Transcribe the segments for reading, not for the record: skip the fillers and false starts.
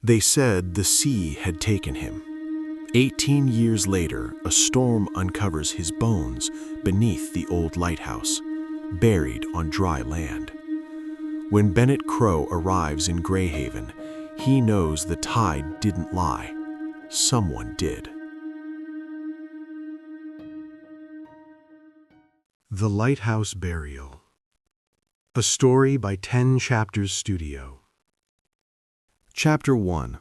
They said the sea had taken him. 18 years later, a storm uncovers his bones beneath the old lighthouse, buried on dry land. When Bennett Crowe arrives in Greyhaven, he knows the tide didn't lie. Someone did. The Lighthouse Burial. A story by 10 Chapters Studio. Chapter 1.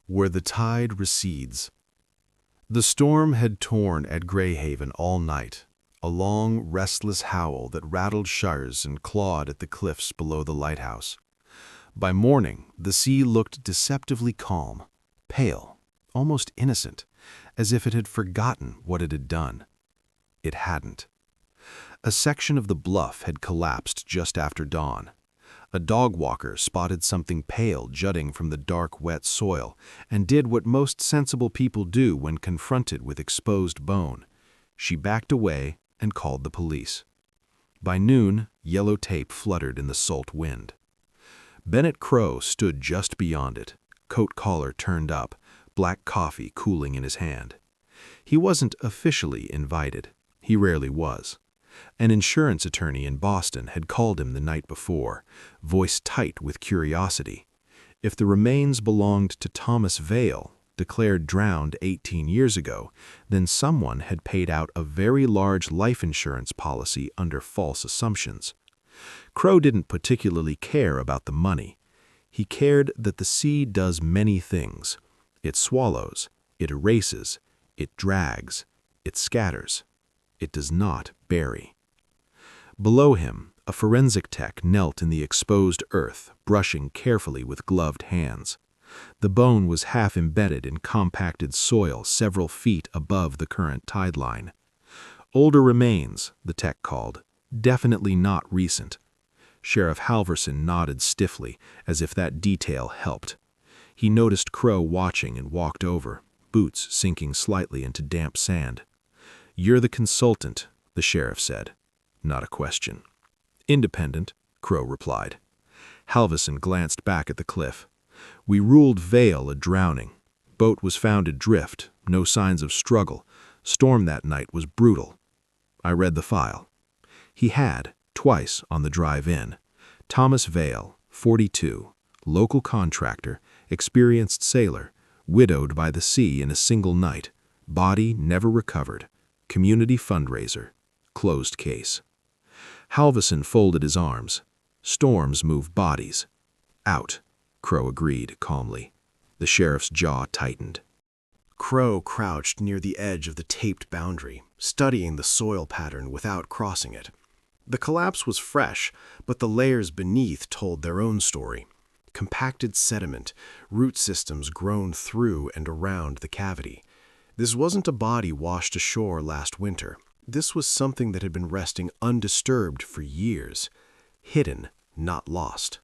Where the Tide Recedes. The storm had torn at Greyhaven all night, a long, restless howl that rattled shutters and clawed at the cliffs below the lighthouse. By morning, the sea looked deceptively calm, pale, almost innocent, as if it had forgotten what it had done. It hadn't. A section of the bluff had collapsed just after dawn. A dog walker spotted something pale jutting from the dark, wet soil and did what most sensible people do when confronted with exposed bone. She backed away and called the police. By noon, yellow tape fluttered in the salt wind. Bennett Crowe stood just beyond it, coat collar turned up, black coffee cooling in his hand. He wasn't officially invited. He rarely was. An insurance attorney in Boston had called him the night before, voice tight with curiosity. If the remains belonged to Thomas Vale, declared drowned 18 years ago, then someone had paid out a very large life insurance policy under false assumptions. Crowe didn't particularly care about the money. He cared that the sea does many things. It swallows, it erases, it drags, it scatters. It does not bury. Below him, a forensic tech knelt in the exposed earth, brushing carefully with gloved hands. The bone was half embedded in compacted soil several feet above the current tide line. Older remains, the tech called, definitely not recent. Sheriff Halverson nodded stiffly, as if that detail helped. He noticed Crowe watching and walked over, boots sinking slightly into damp sand. "You're the consultant," the sheriff said. Not a question. "Independent," Crowe replied. Halverson glanced back at the cliff. "We ruled Vale a drowning. Boat was found adrift, no signs of struggle. Storm that night was brutal." I read the file. He had, twice on the drive in. Thomas Vale, 42, local contractor, experienced sailor, widowed by the sea in a single night, body never recovered. Community fundraiser. Closed case. Halverson folded his arms. Storms move bodies. "Out," Crowe agreed calmly. The sheriff's jaw tightened. Crowe crouched near the edge of the taped boundary, studying the soil pattern without crossing it. The collapse was fresh, but the layers beneath told their own story. Compacted sediment, root systems grown through and around the cavity. This wasn't a body washed ashore last winter. This was something that had been resting undisturbed for years. Hidden, not lost.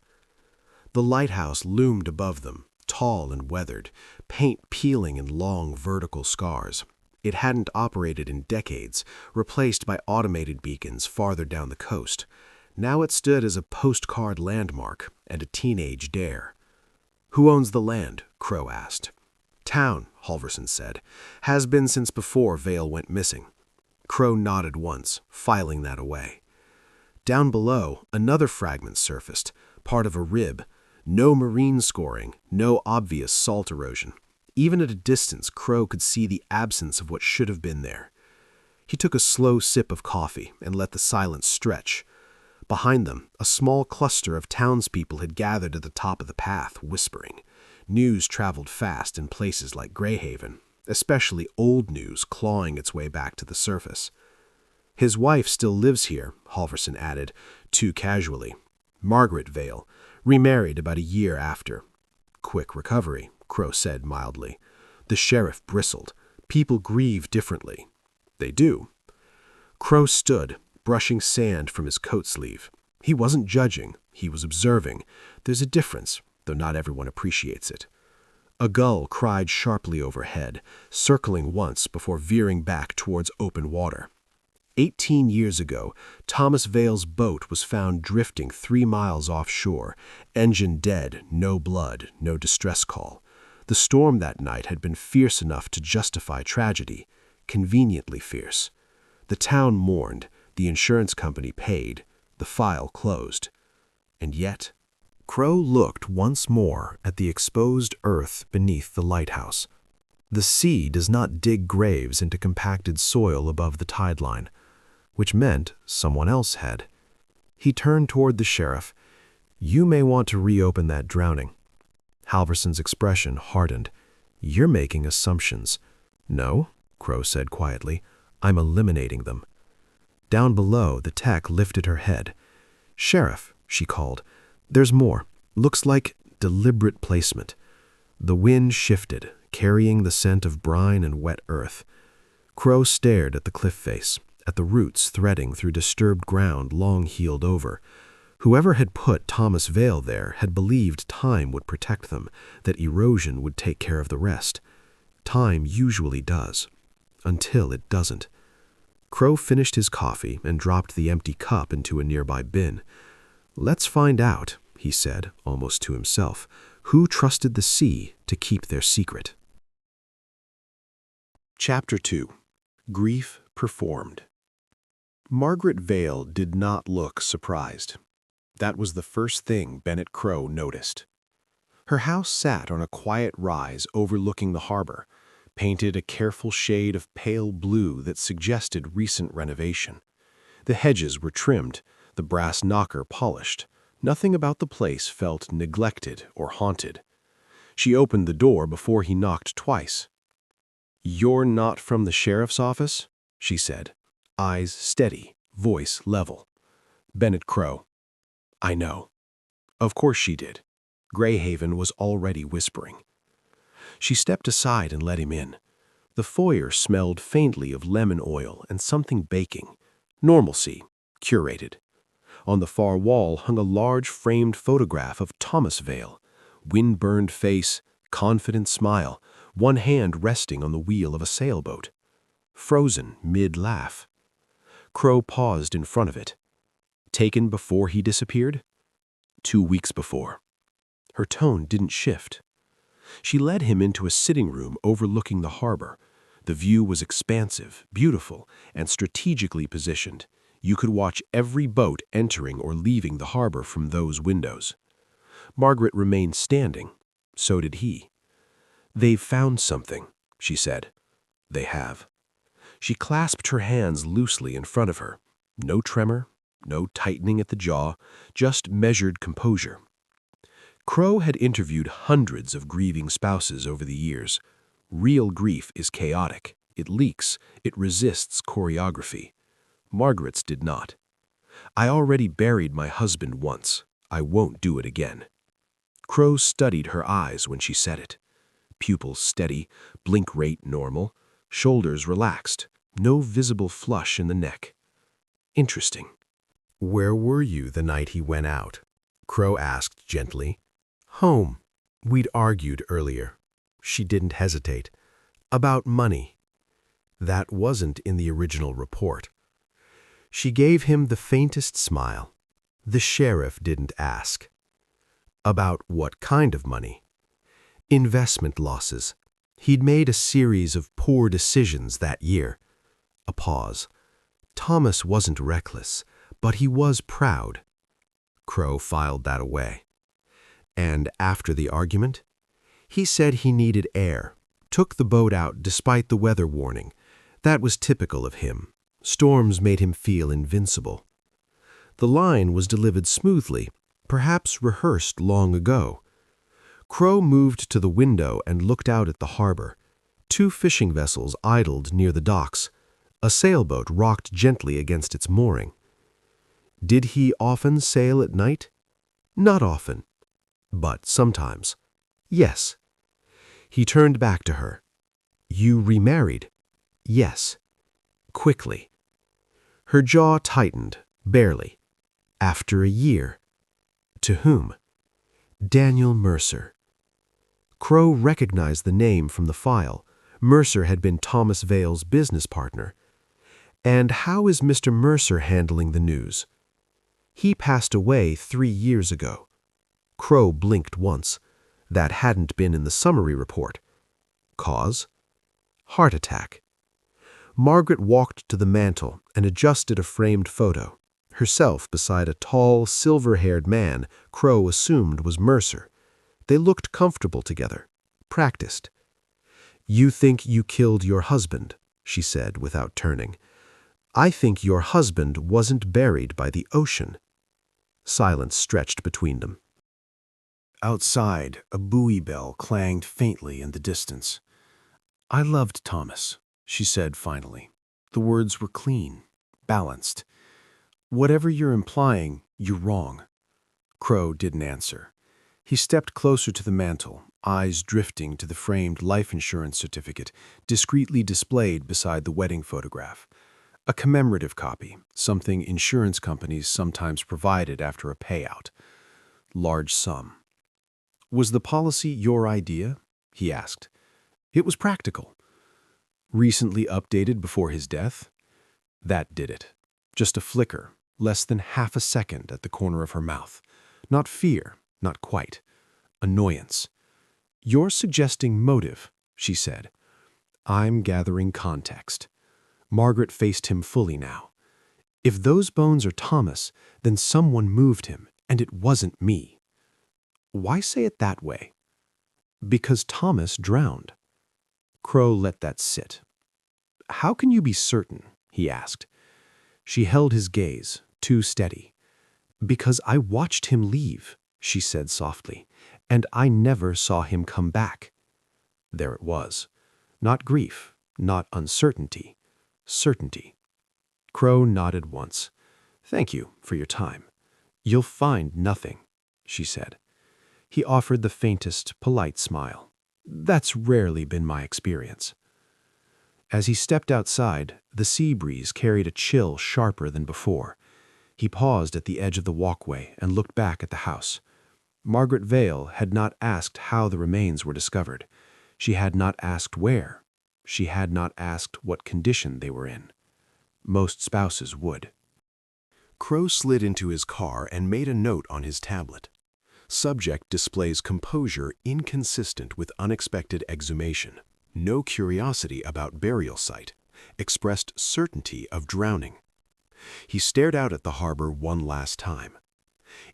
The lighthouse loomed above them, tall and weathered, paint peeling in long vertical scars. It hadn't operated in decades, replaced by automated beacons farther down the coast. Now it stood as a postcard landmark and a teenage dare. "Who owns the land?" Crowe asked. "Town," Halverson said. "Has been since before Vale went missing." Crowe nodded once, filing that away. Down below, another fragment surfaced, part of a rib. No marine scoring, no obvious salt erosion. Even at a distance, Crowe could see the absence of what should have been there. He took a slow sip of coffee and let the silence stretch. Behind them, a small cluster of townspeople had gathered at the top of the path, whispering. News traveled fast in places like Greyhaven, especially old news clawing its way back to the surface. "His wife still lives here," Halverson added, too casually. "Margaret Vale, remarried about a year after." "Quick recovery," Crowe said mildly. The sheriff bristled. "People grieve differently." "They do." Crowe stood, brushing sand from his coat sleeve. He wasn't judging, he was observing. There's a difference, though not everyone appreciates it. A gull cried sharply overhead, circling once before veering back towards open water. 18 years ago, Thomas Vale's boat was found drifting 3 miles offshore, engine dead, no blood, no distress call. The storm that night had been fierce enough to justify tragedy, conveniently fierce. The town mourned, the insurance company paid, the file closed. And yet, Crowe looked once more at the exposed earth beneath the lighthouse. The sea does not dig graves into compacted soil above the tide line, which meant someone else had. He turned toward the sheriff. "You may want to reopen that drowning." Halverson's expression hardened. "You're making assumptions." "No," Crowe said quietly. "I'm eliminating them." Down below, the tech lifted her head. "Sheriff," she called, "there's more. Looks like deliberate placement." The wind shifted, carrying the scent of brine and wet earth. Crowe stared at the cliff face, at the roots threading through disturbed ground long healed over. Whoever had put Thomas Vale there had believed time would protect them, that erosion would take care of the rest. Time usually does, until it doesn't. Crowe finished his coffee and dropped the empty cup into a nearby bin. "Let's find out," he said, almost to himself, "who trusted the sea to keep their secret." Chapter 2. Grief Performed. Margaret Vale did not look surprised. That was the first thing Bennett Crowe noticed. Her house sat on a quiet rise overlooking the harbor, painted a careful shade of pale blue that suggested recent renovation. The hedges were trimmed, the brass knocker polished. Nothing about the place felt neglected or haunted. She opened the door before he knocked twice. "You're not from the sheriff's office?" she said, eyes steady, voice level. Bennett Crowe. "I know." Of course she did. Greyhaven was already whispering. She stepped aside and let him in. The foyer smelled faintly of lemon oil and something baking. Normalcy, curated. On the far wall hung a large framed photograph of Thomas Vale. Wind-burned face, confident smile, one hand resting on the wheel of a sailboat. Frozen mid-laugh. Crowe paused in front of it. Taken before he disappeared? 2 weeks before. Her tone didn't shift. She led him into a sitting room overlooking the harbor. The view was expansive, beautiful, and strategically positioned. You could watch every boat entering or leaving the harbor from those windows. Margaret remained standing. So did he. "They've found something," she said. "They have." She clasped her hands loosely in front of her. No tremor, no tightening at the jaw, just measured composure. Crowe had interviewed hundreds of grieving spouses over the years. Real grief is chaotic. It leaks. It resists choreography. Margaret's did not. "I already buried my husband once. I won't do it again." Crowe studied her eyes when she said it. Pupils steady, blink rate normal, shoulders relaxed, no visible flush in the neck. Interesting. "Where were you the night he went out?" Crowe asked gently. "Home. We'd argued earlier." She didn't hesitate. "About money." That wasn't in the original report. She gave him the faintest smile. The sheriff didn't ask. "About what kind of money?" "Investment losses. He'd made a series of poor decisions that year." A pause. "Thomas wasn't reckless, but he was proud." Crowe filed that away. "And after the argument?" "He said he needed air. Took the boat out despite the weather warning. That was typical of him. Storms made him feel invincible." The line was delivered smoothly, perhaps rehearsed long ago. Crowe moved to the window and looked out at the harbor. 2 fishing vessels idled near the docks. A sailboat rocked gently against its mooring. Did he often sail at night? Not often. But sometimes. Yes. He turned back to her. "You remarried?" "Yes." Quickly. Her jaw tightened, barely. "After a year." "To whom?" "Daniel Mercer." Crowe recognized the name from the file. Mercer had been Thomas Vale's business partner. "And how is Mr. Mercer handling the news?" "He passed away 3 years ago." Crowe blinked once. That hadn't been in the summary report. Cause? Heart attack. Margaret walked to the mantel and adjusted a framed photo, herself beside a tall, silver-haired man Crowe assumed was Mercer. They looked comfortable together, practiced. "You think you killed your husband," she said without turning. "I think your husband wasn't buried by the ocean." Silence stretched between them. Outside, a buoy bell clanged faintly in the distance. "I loved Thomas," she said finally. The words were clean, balanced. "Whatever you're implying, you're wrong." Crowe didn't answer. He stepped closer to the mantel, eyes drifting to the framed life insurance certificate discreetly displayed beside the wedding photograph. A commemorative copy, something insurance companies sometimes provided after a payout. Large sum. "Was the policy your idea?" he asked. "It was practical." "Recently updated before his death?" That did it. Just a flicker, less than half a second at the corner of her mouth. Not fear, not quite. Annoyance. "You're suggesting motive," she said. "I'm gathering context." Margaret faced him fully now. "If those bones are Thomas, then someone moved him, and it wasn't me." "Why say it that way?" "Because Thomas drowned." Crowe let that sit. "How can you be certain?" he asked. She held his gaze, too steady. "Because I watched him leave," she said softly, "and I never saw him come back." There it was. Not grief, not uncertainty. Certainty. Crowe nodded once. "Thank you for your time." "You'll find nothing," she said. He offered the faintest, polite smile. "That's rarely been my experience." As he stepped outside, the sea breeze carried a chill sharper than before. He paused at the edge of the walkway and looked back at the house. Margaret Vale had not asked how the remains were discovered. She had not asked where. She had not asked what condition they were in. Most spouses would. Crowe slid into his car and made a note on his tablet. Subject displays composure inconsistent with unexpected exhumation. No curiosity about burial site. Expressed certainty of drowning. He stared out at the harbor one last time.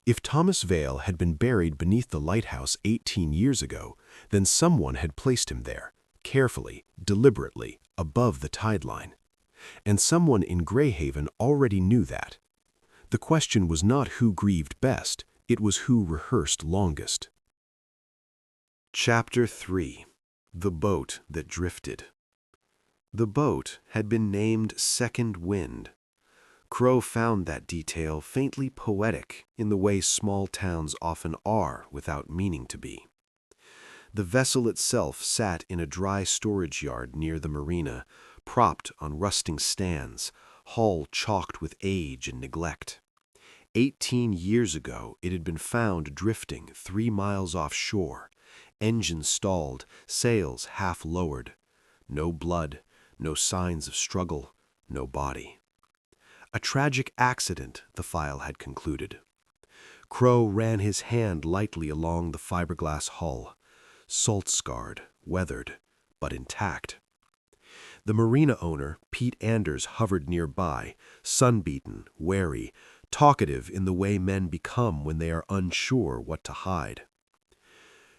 If Thomas Vale had been buried beneath the lighthouse 18 years ago, then someone had placed him there, carefully, deliberately, above the tide line. And someone in Greyhaven already knew that. The question was not who grieved best, it was who rehearsed longest. Chapter 3. The Boat That Drifted. The boat had been named Second Wind. Crowe found that detail faintly poetic in the way small towns often are without meaning to be. The vessel itself sat in a dry storage yard near the marina, propped on rusting stands, hull chalked with age and neglect. 18 years ago it had been found drifting 3 miles offshore, engines stalled, sails half lowered. No blood, no signs of struggle, no body. A tragic accident, the file had concluded. Crowe ran his hand lightly along the fiberglass hull, salt-scarred, weathered, but intact. The marina owner, Pete Anders, hovered nearby, sun-beaten, wary, talkative in the way men become when they are unsure what to hide.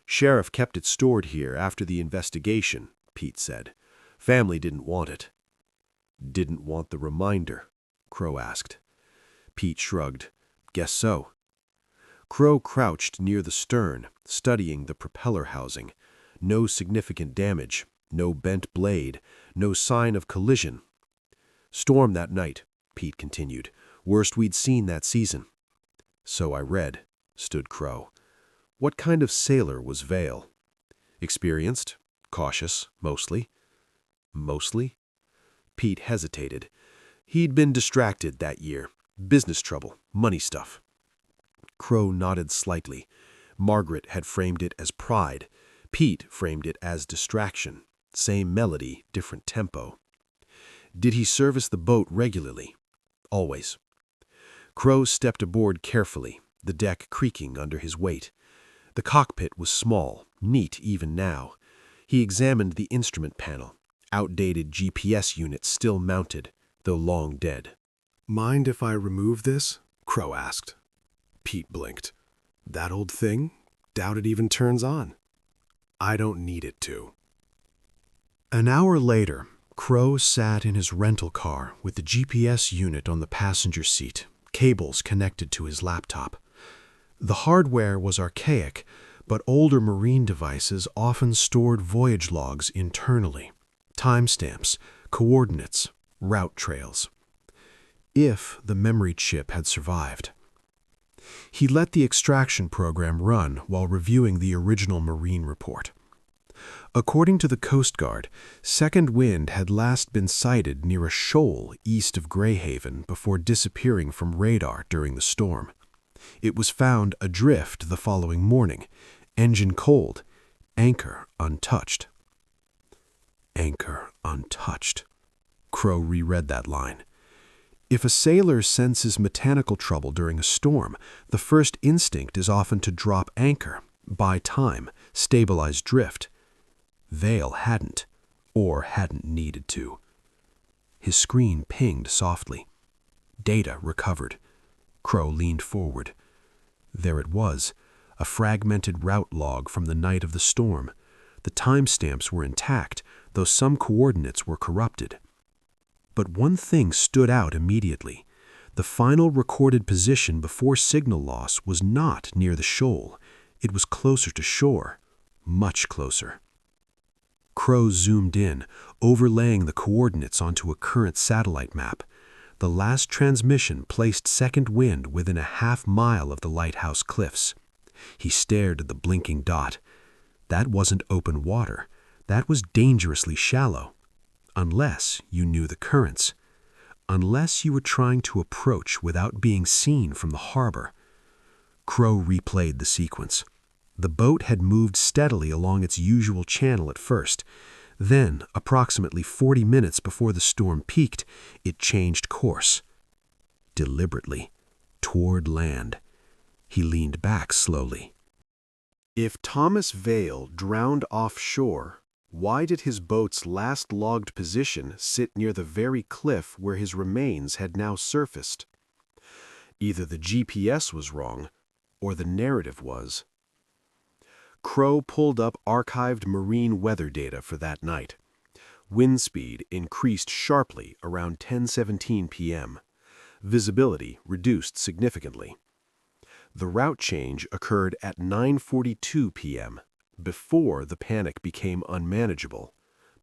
"Sheriff kept it stored here after the investigation," Pete said. "Family didn't want it." "Didn't want the reminder?" Crowe asked. Pete shrugged. "Guess so." Crowe crouched near the stern, studying the propeller housing. No significant damage, no bent blade, no sign of collision. "Storm that night," Pete continued. "Worst we'd seen that season." "So I read," stood Crowe. "What kind of sailor was Vale?" "Experienced, cautious, mostly." "Mostly?" Pete hesitated. "He'd been distracted that year. Business trouble, money stuff." Crowe nodded slightly. Margaret had framed it as pride. Pete framed it as distraction. Same melody, different tempo. "Did he service the boat regularly?" "Always." Crowe stepped aboard carefully, the deck creaking under his weight. The cockpit was small, neat even now. He examined the instrument panel. Outdated GPS units still mounted, though long dead. "Mind if I remove this?" Crowe asked. Pete blinked. "That old thing? Doubt it even turns on." "I don't need it to." An hour later, Crowe sat in his rental car with the GPS unit on the passenger seat, cables connected to his laptop. The hardware was archaic, but older marine devices often stored voyage logs internally, timestamps, coordinates, route trails. If the memory chip had survived. He let the extraction program run while reviewing the original marine report. According to the Coast Guard, second wind had last been sighted near a shoal east of Greyhaven before disappearing from radar during the storm. It was found adrift the following morning, engine cold, anchor untouched. Anchor untouched. Crowe reread that line. If a sailor senses mechanical trouble during a storm, the first instinct is often to drop anchor, buy time, stabilize drift. Vale hadn't, or hadn't needed to. His screen pinged softly. Data recovered. Crowe leaned forward. There it was, a fragmented route log from the night of the storm. The timestamps were intact, though some coordinates were corrupted. But one thing stood out immediately. The final recorded position before signal loss was not near the shoal. It was closer to shore, much closer. Crowe zoomed in, overlaying the coordinates onto a current satellite map. The last transmission placed second wind within a half-mile of the Lighthouse cliffs. He stared at the blinking dot. That wasn't open water. That was dangerously shallow. Unless you knew the currents. Unless you were trying to approach without being seen from the harbor. Crowe replayed the sequence. The boat had moved steadily along its usual channel at first. Then, approximately 40 minutes before the storm peaked, it changed course. Deliberately. Toward land. He leaned back slowly. If Thomas Vale drowned offshore, why did his boat's last logged position sit near the very cliff where his remains had now surfaced? Either the GPS was wrong, or the narrative was. Crowe pulled up archived marine weather data for that night. Wind speed increased sharply around 10:17 p.m. Visibility reduced significantly. The route change occurred at 9:42 p.m., before the panic became unmanageable.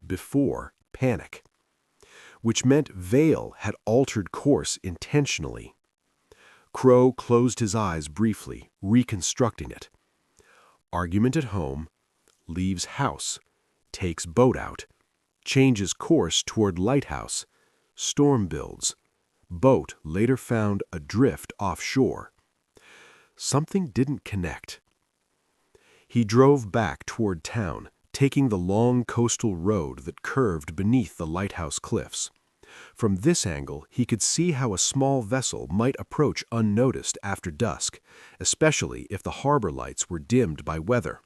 Before panic. Which meant Vale had altered course intentionally. Crowe closed his eyes briefly, reconstructing it. Argument at home, leaves house, takes boat out, changes course toward Lighthouse, storm builds, boat later found adrift offshore. Something didn't connect. He drove back toward town, taking the long coastal road that curved beneath the Lighthouse cliffs. From this angle, he could see how a small vessel might approach unnoticed after dusk, especially if the harbor lights were dimmed by weather.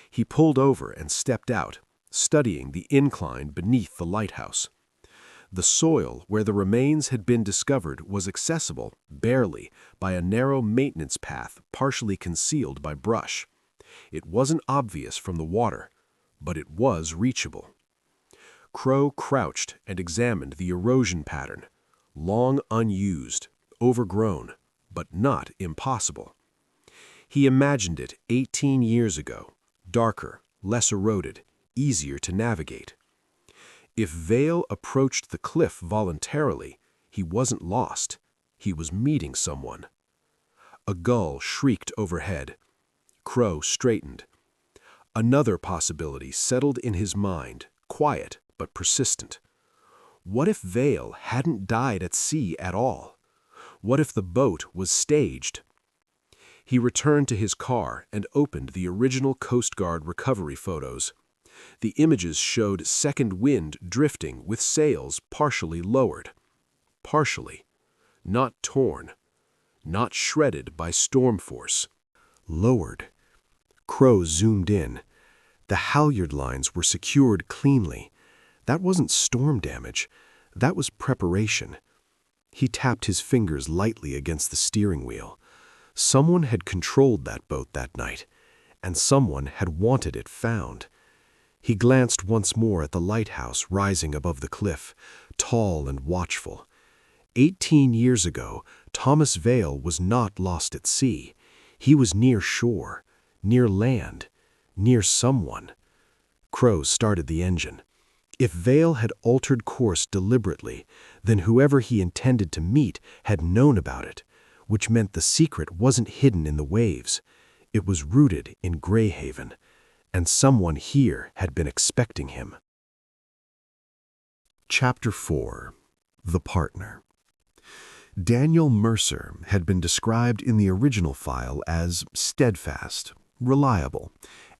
He pulled over and stepped out, studying the incline beneath the lighthouse. The soil where the remains had been discovered was accessible, barely, by a narrow maintenance path partially concealed by brush. It wasn't obvious from the water, but it was reachable. Crowe crouched and examined the erosion pattern. Long unused, overgrown, but not impossible. He imagined it 18 years ago, darker, less eroded, easier to navigate. If Vale approached the cliff voluntarily, he wasn't lost. He was meeting someone. A gull shrieked overhead. Crowe straightened. Another possibility settled in his mind, quiet but persistent. What if Vale hadn't died at sea at all? What if the boat was staged? He returned to his car and opened the original Coast Guard recovery photos. The images showed second wind drifting with sails partially lowered. Partially. Not torn. Not shredded by storm force. Lowered. Crowe zoomed in. The halyard lines were secured cleanly. That wasn't storm damage. That was preparation. He tapped his fingers lightly against the steering wheel. Someone had controlled that boat that night, and someone had wanted it found. He glanced once more at the lighthouse rising above the cliff, tall and watchful. 18 years ago, Thomas Vale was not lost at sea. He was near shore, near land, near someone. Crowe started the engine. If Vale had altered course deliberately, then whoever he intended to meet had known about it, which meant the secret wasn't hidden in the waves. It was rooted in Greyhaven, and someone here had been expecting him. Chapter 4. The Partner. Daniel Mercer had been described in the original file as steadfast, reliable,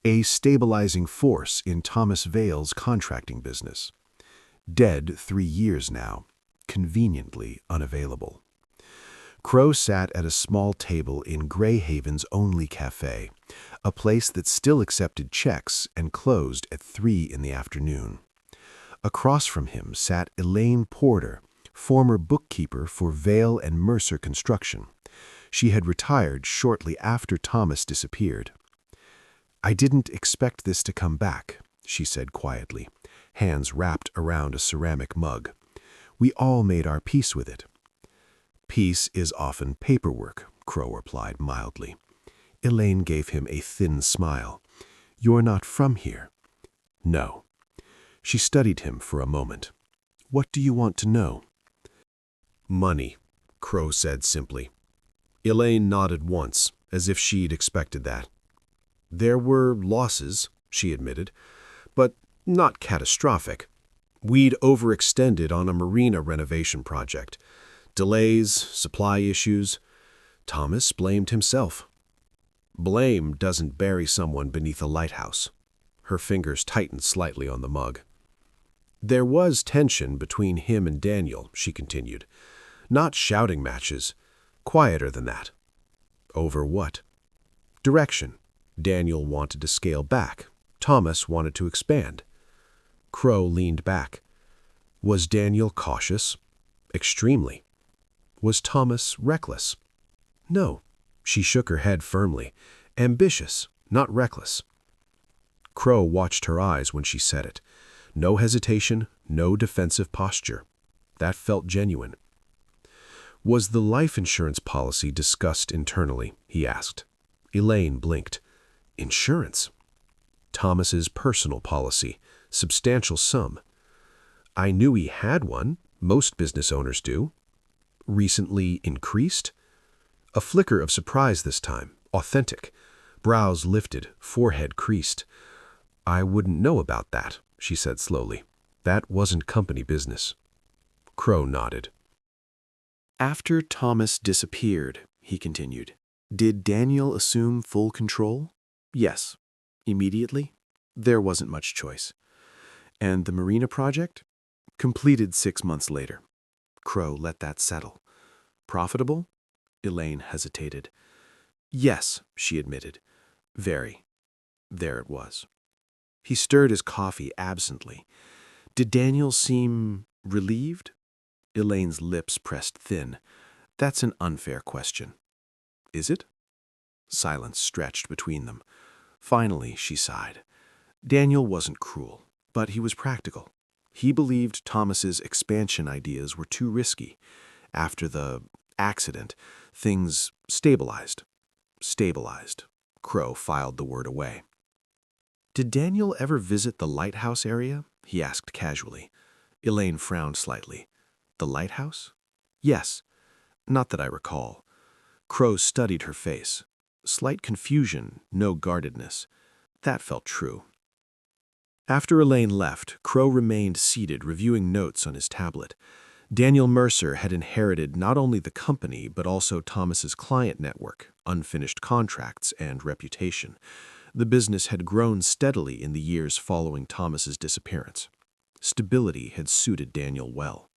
a stabilizing force in Thomas Vale's contracting business. Dead 3 years now, conveniently unavailable. Crowe sat at a small table in Greyhaven's only cafe, a place that still accepted checks and closed at 3 in the afternoon. Across from him sat Elaine Porter, former bookkeeper for Vale and Mercer Construction. She had retired shortly after Thomas disappeared. "I didn't expect this to come back," she said quietly, hands wrapped around a ceramic mug. "We all made our peace with it." "Peace is often paperwork," Crowe replied mildly. Elaine gave him a thin smile. "You're not from here?" "No." She studied him for a moment. "What do you want to know?" "Money," Crowe said simply. Elaine nodded once, as if she'd expected that. "There were losses," she admitted, "but not catastrophic. We'd overextended on a marina renovation project. Delays, supply issues. Thomas blamed himself." "Blame doesn't bury someone beneath a lighthouse." Her fingers tightened slightly on the mug. "There was tension between him and Daniel," she continued. "Not shouting matches. Quieter than that." "Over what?" "Direction. Daniel wanted to scale back. Thomas wanted to expand." Crowe leaned back. "Was Daniel cautious?" "Extremely." "Was Thomas reckless?" "No." She shook her head firmly. "Ambitious, not reckless." Crowe watched her eyes when she said it. No hesitation, no defensive posture. That felt genuine. "Was the life insurance policy discussed internally?" he asked. Elaine blinked. "Insurance?" "Thomas's personal policy. Substantial sum." "I knew he had one. Most business owners do." "Recently increased?" A flicker of surprise this time, authentic. Brows lifted, forehead creased. "I wouldn't know about that," she said slowly. "That wasn't company business." Crowe nodded. "After Thomas disappeared," he continued, "did Daniel assume full control?" "Yes." "Immediately?" "There wasn't much choice." "And the marina project?" "Completed 6 months later." Crowe let that settle. "Profitable?" Elaine hesitated. "Yes," she admitted. "Very." There it was. He stirred his coffee absently. "Did Daniel seem relieved?" Elaine's lips pressed thin. "That's an unfair question." "Is it?" Silence stretched between them. Finally, she sighed. "Daniel wasn't cruel, but he was practical. He believed Thomas's expansion ideas were too risky. After the accident, things stabilized." "Stabilized." Crowe filed the word away. "Did Daniel ever visit the lighthouse area?" he asked casually. Elaine frowned slightly. "The lighthouse?" "Yes. Not that I recall." Crowe studied her face. Slight confusion, no guardedness. That felt true. After Elaine left, Crowe remained seated, reviewing notes on his tablet. Daniel Mercer had inherited not only the company, but also Thomas's client network, unfinished contracts, and reputation. The business had grown steadily in the years following Thomas's disappearance. Stability had suited Daniel well.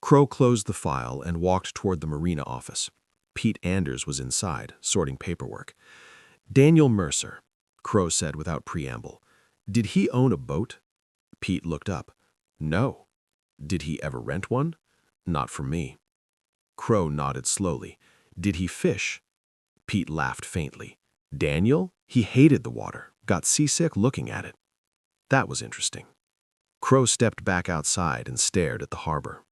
Crowe closed the file and walked toward the marina office. Pete Anders was inside, sorting paperwork. "Daniel Mercer," Crowe said without preamble. Did he own a boat? Pete looked up. No. Did he ever rent one? Not from me. Crowe nodded slowly. Did he fish? Pete laughed faintly. Daniel? He hated the water, got seasick looking at it. That was interesting. Crowe stepped back outside and stared at the harbor.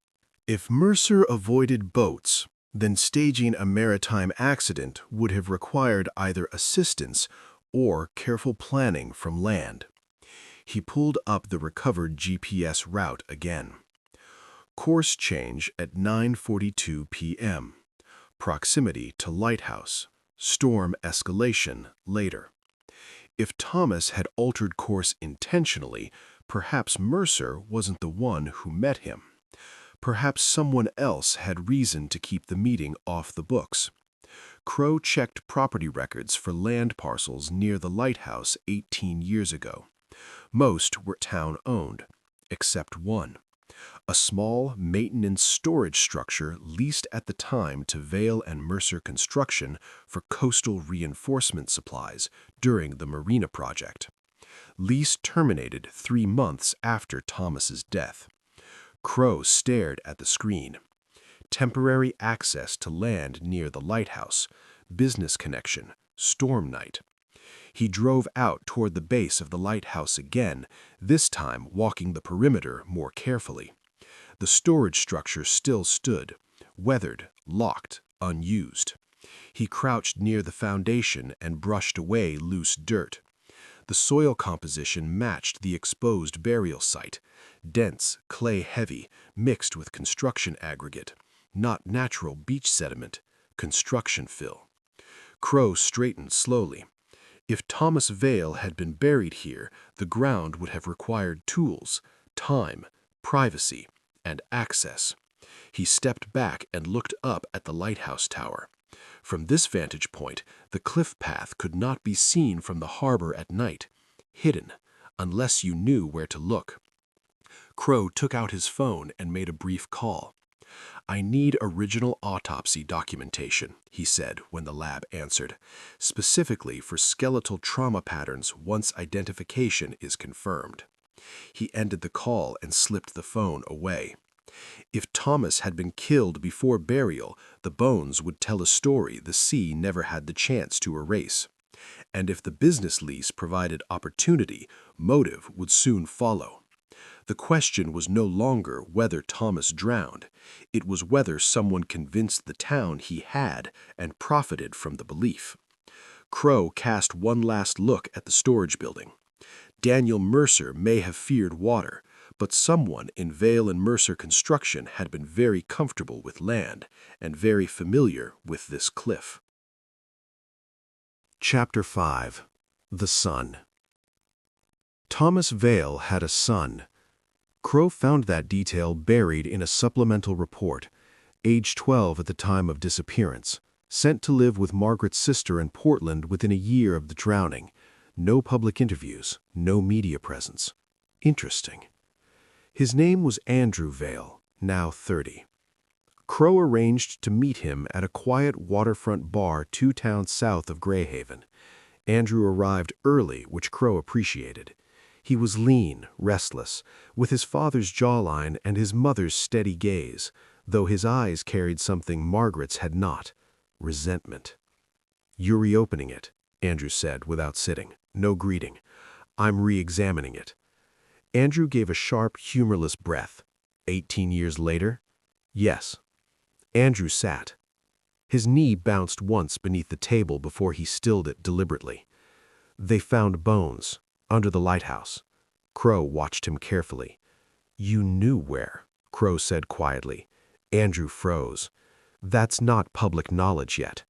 If Mercer avoided boats, then staging a maritime accident would have required either assistance or careful planning from land. He pulled up the recovered GPS route again. Course change at 9:42 p.m. Proximity to Lighthouse. Storm escalation later. If Thomas had altered course intentionally, perhaps Mercer wasn't the one who met him. Perhaps someone else had reason to keep the meeting off the books. Crowe checked property records for land parcels near the lighthouse 18 years ago. Most were town-owned, except one. A small maintenance storage structure leased at the time to Vale and Mercer Construction for coastal reinforcement supplies during the Marina project. Lease terminated 3 months after Thomas's death. Crowe stared at the screen. Temporary access to land near the lighthouse, business connection, storm night. He drove out toward the base of the lighthouse again, this time walking the perimeter more carefully. The storage structure still stood, weathered, locked, unused. He crouched near the foundation and brushed away loose dirt. The soil composition matched the exposed burial site, dense, clay-heavy, mixed with construction aggregate, not natural beach sediment, construction fill. Crowe straightened slowly. If Thomas Vale had been buried here, the ground would have required tools, time, privacy, and access. He stepped back and looked up at the lighthouse tower. From this vantage point, the cliff path could not be seen from the harbor at night, hidden, unless you knew where to look. Crowe took out his phone and made a brief call. I need original autopsy documentation, he said when the lab answered, specifically for skeletal trauma patterns once identification is confirmed. He ended the call and slipped the phone away. If Thomas had been killed before burial, the bones would tell a story the sea never had the chance to erase. And if the business lease provided opportunity, motive would soon follow. The question was no longer whether Thomas drowned. It was whether someone convinced the town he had and profited from the belief. Crowe cast one last look at the storage building. Daniel Mercer may have feared water, but someone in Vale and Mercer Construction had been very comfortable with land and very familiar with this cliff. Chapter 5. The Son. Thomas Vale had a son. Crowe found that detail buried in a supplemental report, age 12 at the time of disappearance, sent to live with Margaret's sister in Portland within a year of the drowning. No public interviews, no media presence. Interesting. His name was Andrew Vale, now 30. Crowe arranged to meet him at a quiet waterfront bar 2 towns south of Greyhaven. Andrew arrived early, which Crowe appreciated. He was lean, restless, with his father's jawline and his mother's steady gaze, though his eyes carried something Margaret's had not: resentment. "You're reopening it," Andrew said without sitting. No greeting. "I'm re-examining it." Andrew gave a sharp, humorless breath. 18 years later? Yes. Andrew sat. His knee bounced once beneath the table before he stilled it deliberately. "They found bones, under the lighthouse." Crowe watched him carefully. "You knew where," Crowe said quietly. Andrew froze. "That's not public knowledge yet."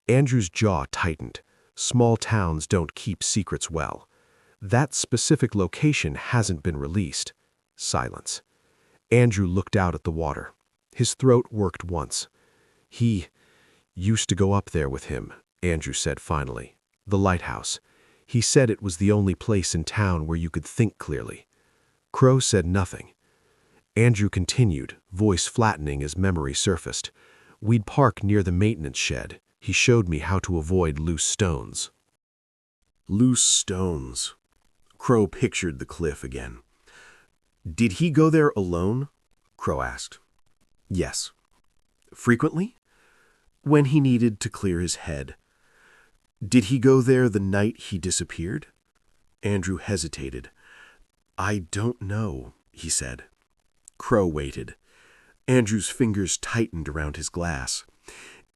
Andrew's jaw tightened. Small towns don't keep secrets well. "That specific location hasn't been released." Silence. Andrew looked out at the water. His throat worked once. "He used to go up there with him," Andrew said finally. "The lighthouse. He said it was the only place in town where you could think clearly." Crowe said nothing. Andrew continued, voice flattening as memory surfaced. "We'd park near the maintenance shed. He showed me how to avoid loose stones." Loose stones. Crowe pictured the cliff again. Did he go there alone? Crowe asked. Yes. Frequently? When he needed to clear his head. Did he go there the night he disappeared? Andrew hesitated. I don't know, he said. Crowe waited. Andrew's fingers tightened around his glass.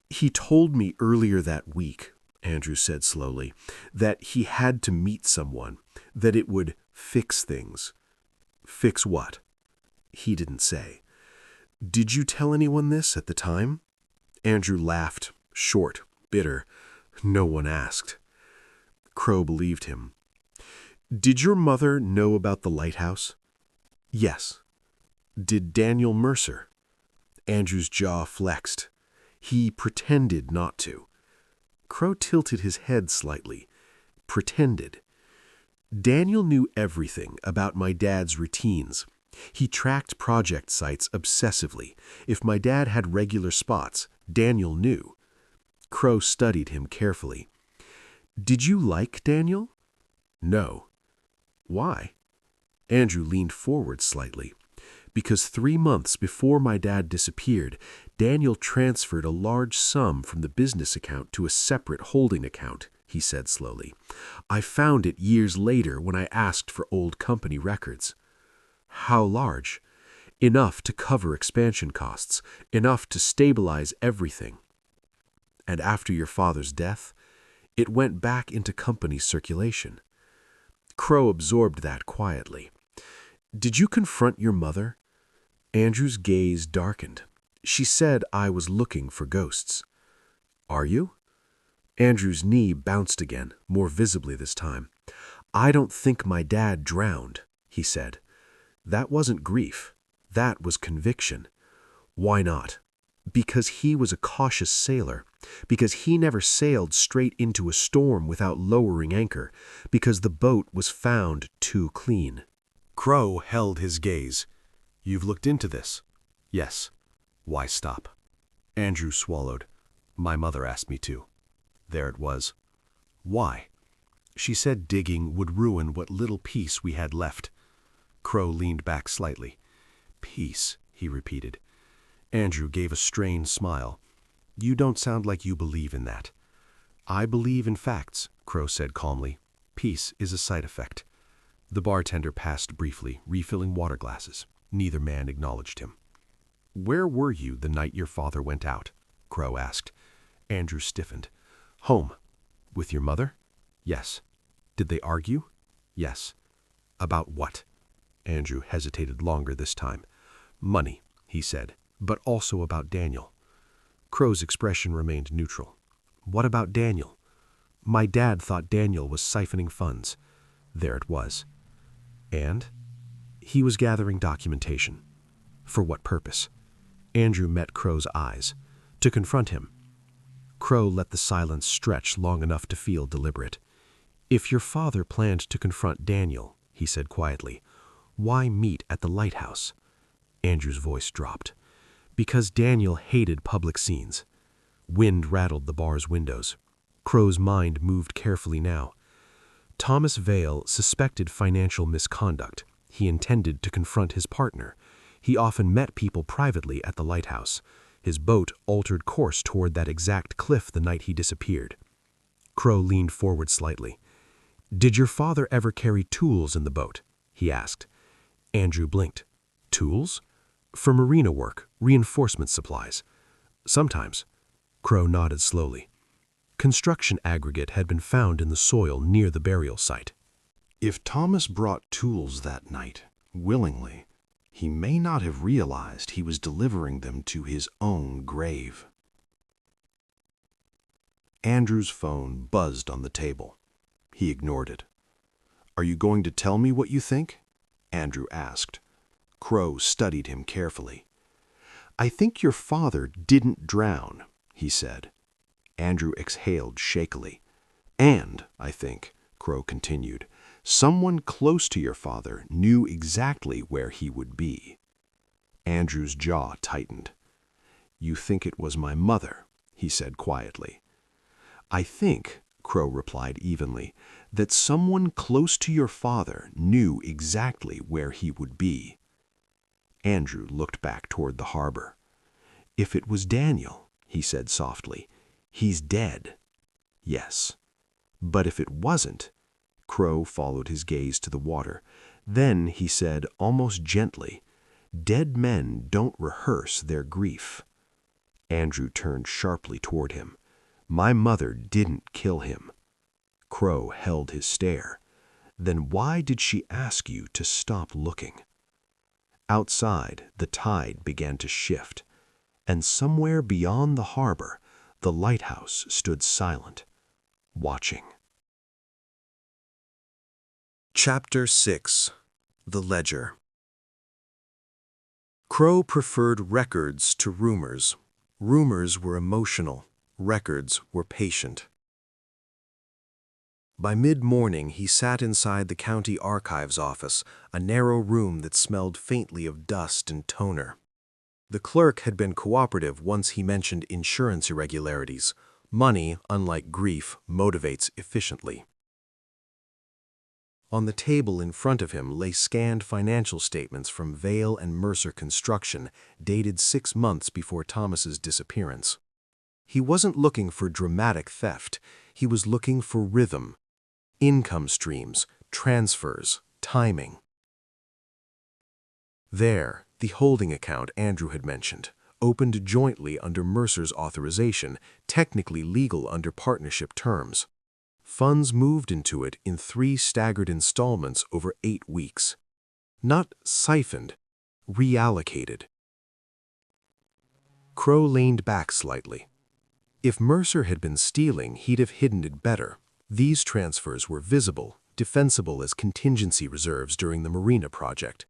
He told me earlier that week, Andrew said slowly, that he had to meet someone, that it would fix things. Fix what? He didn't say. Did you tell anyone this at the time? Andrew laughed, short, bitter. No one asked. Crowe believed him. Did your mother know about the lighthouse? Yes. Did Daniel Mercer? Andrew's jaw flexed. He pretended not to. Crowe tilted his head slightly. Pretended. Daniel knew everything about my dad's routines. He tracked project sites obsessively. If my dad had regular spots, Daniel knew. Crowe studied him carefully. Did you like Daniel? No. Why? Andrew leaned forward slightly. Because 3 months before my dad disappeared, Daniel transferred a large sum from the business account to a separate holding account, he said slowly. I found it years later when I asked for old company records. How large? Enough to cover expansion costs, enough to stabilize everything. And after your father's death, it went back into company circulation. Crowe absorbed that quietly. Did you confront your mother? Andrew's gaze darkened. She said I was looking for ghosts. Are you? Andrew's knee bounced again, more visibly this time. I don't think my dad drowned, he said. That wasn't grief. That was conviction. Why not? Because he was a cautious sailor. Because he never sailed straight into a storm without lowering anchor. Because the boat was found too clean. Crowe held his gaze. You've looked into this? Yes. Why stop? Andrew swallowed. My mother asked me to. There it was. Why? She said digging would ruin what little peace we had left. Crowe leaned back slightly. Peace, he repeated. Andrew gave a strained smile. You don't sound like you believe in that. I believe in facts, Crowe said calmly. Peace is a side effect. The bartender passed briefly, refilling water glasses. Neither man acknowledged him. Where were you the night your father went out? Crowe asked. Andrew stiffened. Home. With your mother? Yes. Did they argue? Yes. About what? Andrew hesitated longer this time. Money, he said, but also about Daniel. Crowe's expression remained neutral. What about Daniel? My dad thought Daniel was siphoning funds. There it was. And? He was gathering documentation. For what purpose? Andrew met Crowe's eyes. To confront him. Crowe let the silence stretch long enough to feel deliberate. If your father planned to confront Daniel, he said quietly, why meet at the lighthouse? Andrew's voice dropped. Because Daniel hated public scenes. Wind rattled the bar's windows. Crowe's mind moved carefully now. Thomas Vale suspected financial misconduct. He intended to confront his partner. He often met people privately at the lighthouse. His boat altered course toward that exact cliff the night he disappeared. Crowe leaned forward slightly. Did your father ever carry tools in the boat? He asked. Andrew blinked. Tools? For marina work, reinforcement supplies. Sometimes. Crowe nodded slowly. Construction aggregate had been found in the soil near the burial site. If Thomas brought tools that night, willingly, he may not have realized he was delivering them to his own grave. Andrew's phone buzzed on the table. He ignored it. Are you going to tell me what you think? Andrew asked. Crowe studied him carefully. I think your father didn't drown, he said. Andrew exhaled shakily. And, I think, Crowe continued, someone close to your father knew exactly where he would be. Andrew's jaw tightened. You think it was my mother, he said quietly. I think, Crowe replied evenly, that someone close to your father knew exactly where he would be. Andrew looked back toward the harbor. If it was Daniel, he said softly, he's dead. Yes. But if it wasn't, Crowe followed his gaze to the water. Then he said almost gently, dead men don't rehearse their grief. Andrew turned sharply toward him. My mother didn't kill him. Crowe held his stare. Then why did she ask you to stop looking? Outside, the tide began to shift, and somewhere beyond the harbor, the lighthouse stood silent, watching. Chapter 6. The Ledger. Crowe preferred records to rumors. Rumors were emotional. Records were patient. By mid-morning, he sat inside the county archives office, a narrow room that smelled faintly of dust and toner. The clerk had been cooperative once he mentioned insurance irregularities. Money, unlike grief, motivates efficiently. On the table in front of him lay scanned financial statements from Vale and Mercer Construction, dated 6 months before Thomas's disappearance. He wasn't looking for dramatic theft. He was looking for rhythm. Income streams, transfers, timing. There, the holding account Andrew had mentioned, opened jointly under Mercer's authorization, technically legal under partnership terms. Funds moved into it in 3 staggered installments over 8 weeks. Not siphoned, reallocated. Crowe leaned back slightly. If Mercer had been stealing, he'd have hidden it better. These transfers were visible, defensible as contingency reserves during the marina project,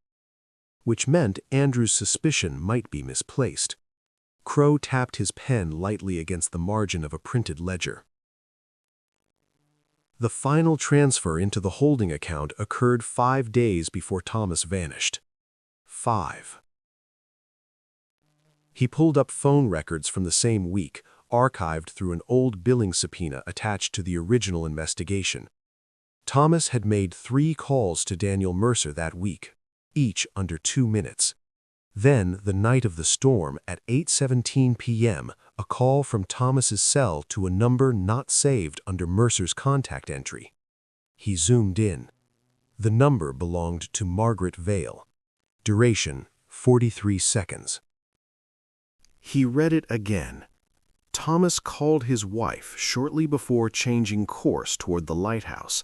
which meant Andrew's suspicion might be misplaced. Crowe tapped his pen lightly against the margin of a printed ledger. The final transfer into the holding account occurred 5 days before Thomas vanished. 5. He pulled up phone records from the same week, archived through an old billing subpoena attached to the original investigation. Thomas had made 3 calls to Daniel Mercer that week, each under 2 minutes. Then, the night of the storm, at 8:17 p.m., a call from Thomas's cell to a number not saved under Mercer's contact entry. He zoomed in. The number belonged to Margaret Vale. Duration, 43 seconds. He read it again. Thomas called his wife shortly before changing course toward the lighthouse.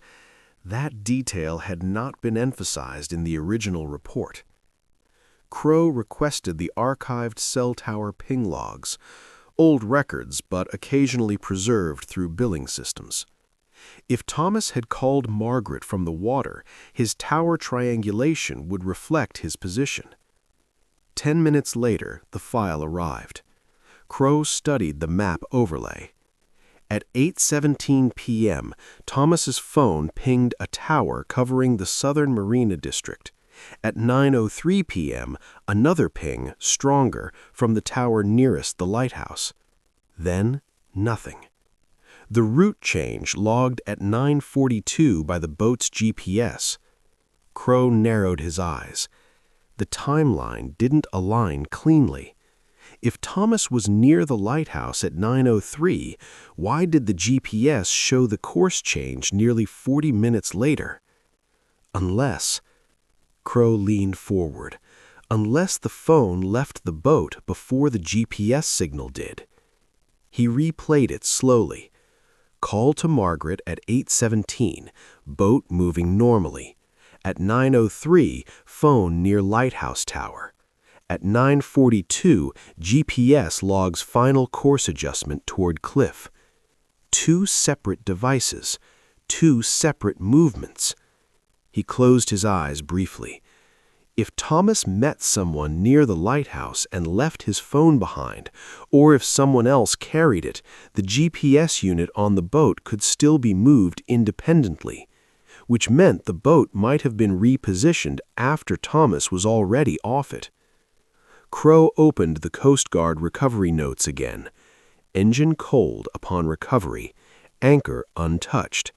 That detail had not been emphasized in the original report. Crowe requested the archived cell tower ping logs, old records but occasionally preserved through billing systems. If Thomas had called Margaret from the water, his tower triangulation would reflect his position. 10 minutes later, the file arrived. Crowe studied the map overlay. At 8:17 p.m., Thomas's phone pinged a tower covering the southern marina district. At 9:03 p.m., another ping, stronger, from the tower nearest the lighthouse. Then, nothing. The route change logged at 9:42 by the boat's GPS. Crowe narrowed his eyes. The timeline didn't align cleanly. If Thomas was near the lighthouse at 9:03, why did the GPS show the course change nearly 40 minutes later? Unless... Crowe leaned forward. Unless the phone left the boat before the GPS signal did. He replayed it slowly. Call to Margaret at 8:17, boat moving normally. At 9:03, phone near lighthouse tower. At 9:42, GPS logs final course adjustment toward cliff. 2 separate devices, 2 separate movements. He closed his eyes briefly. If Thomas met someone near the lighthouse and left his phone behind, or if someone else carried it, the GPS unit on the boat could still be moved independently, which meant the boat might have been repositioned after Thomas was already off it. Crowe opened the Coast Guard recovery notes again. Engine cold upon recovery. Anchor untouched.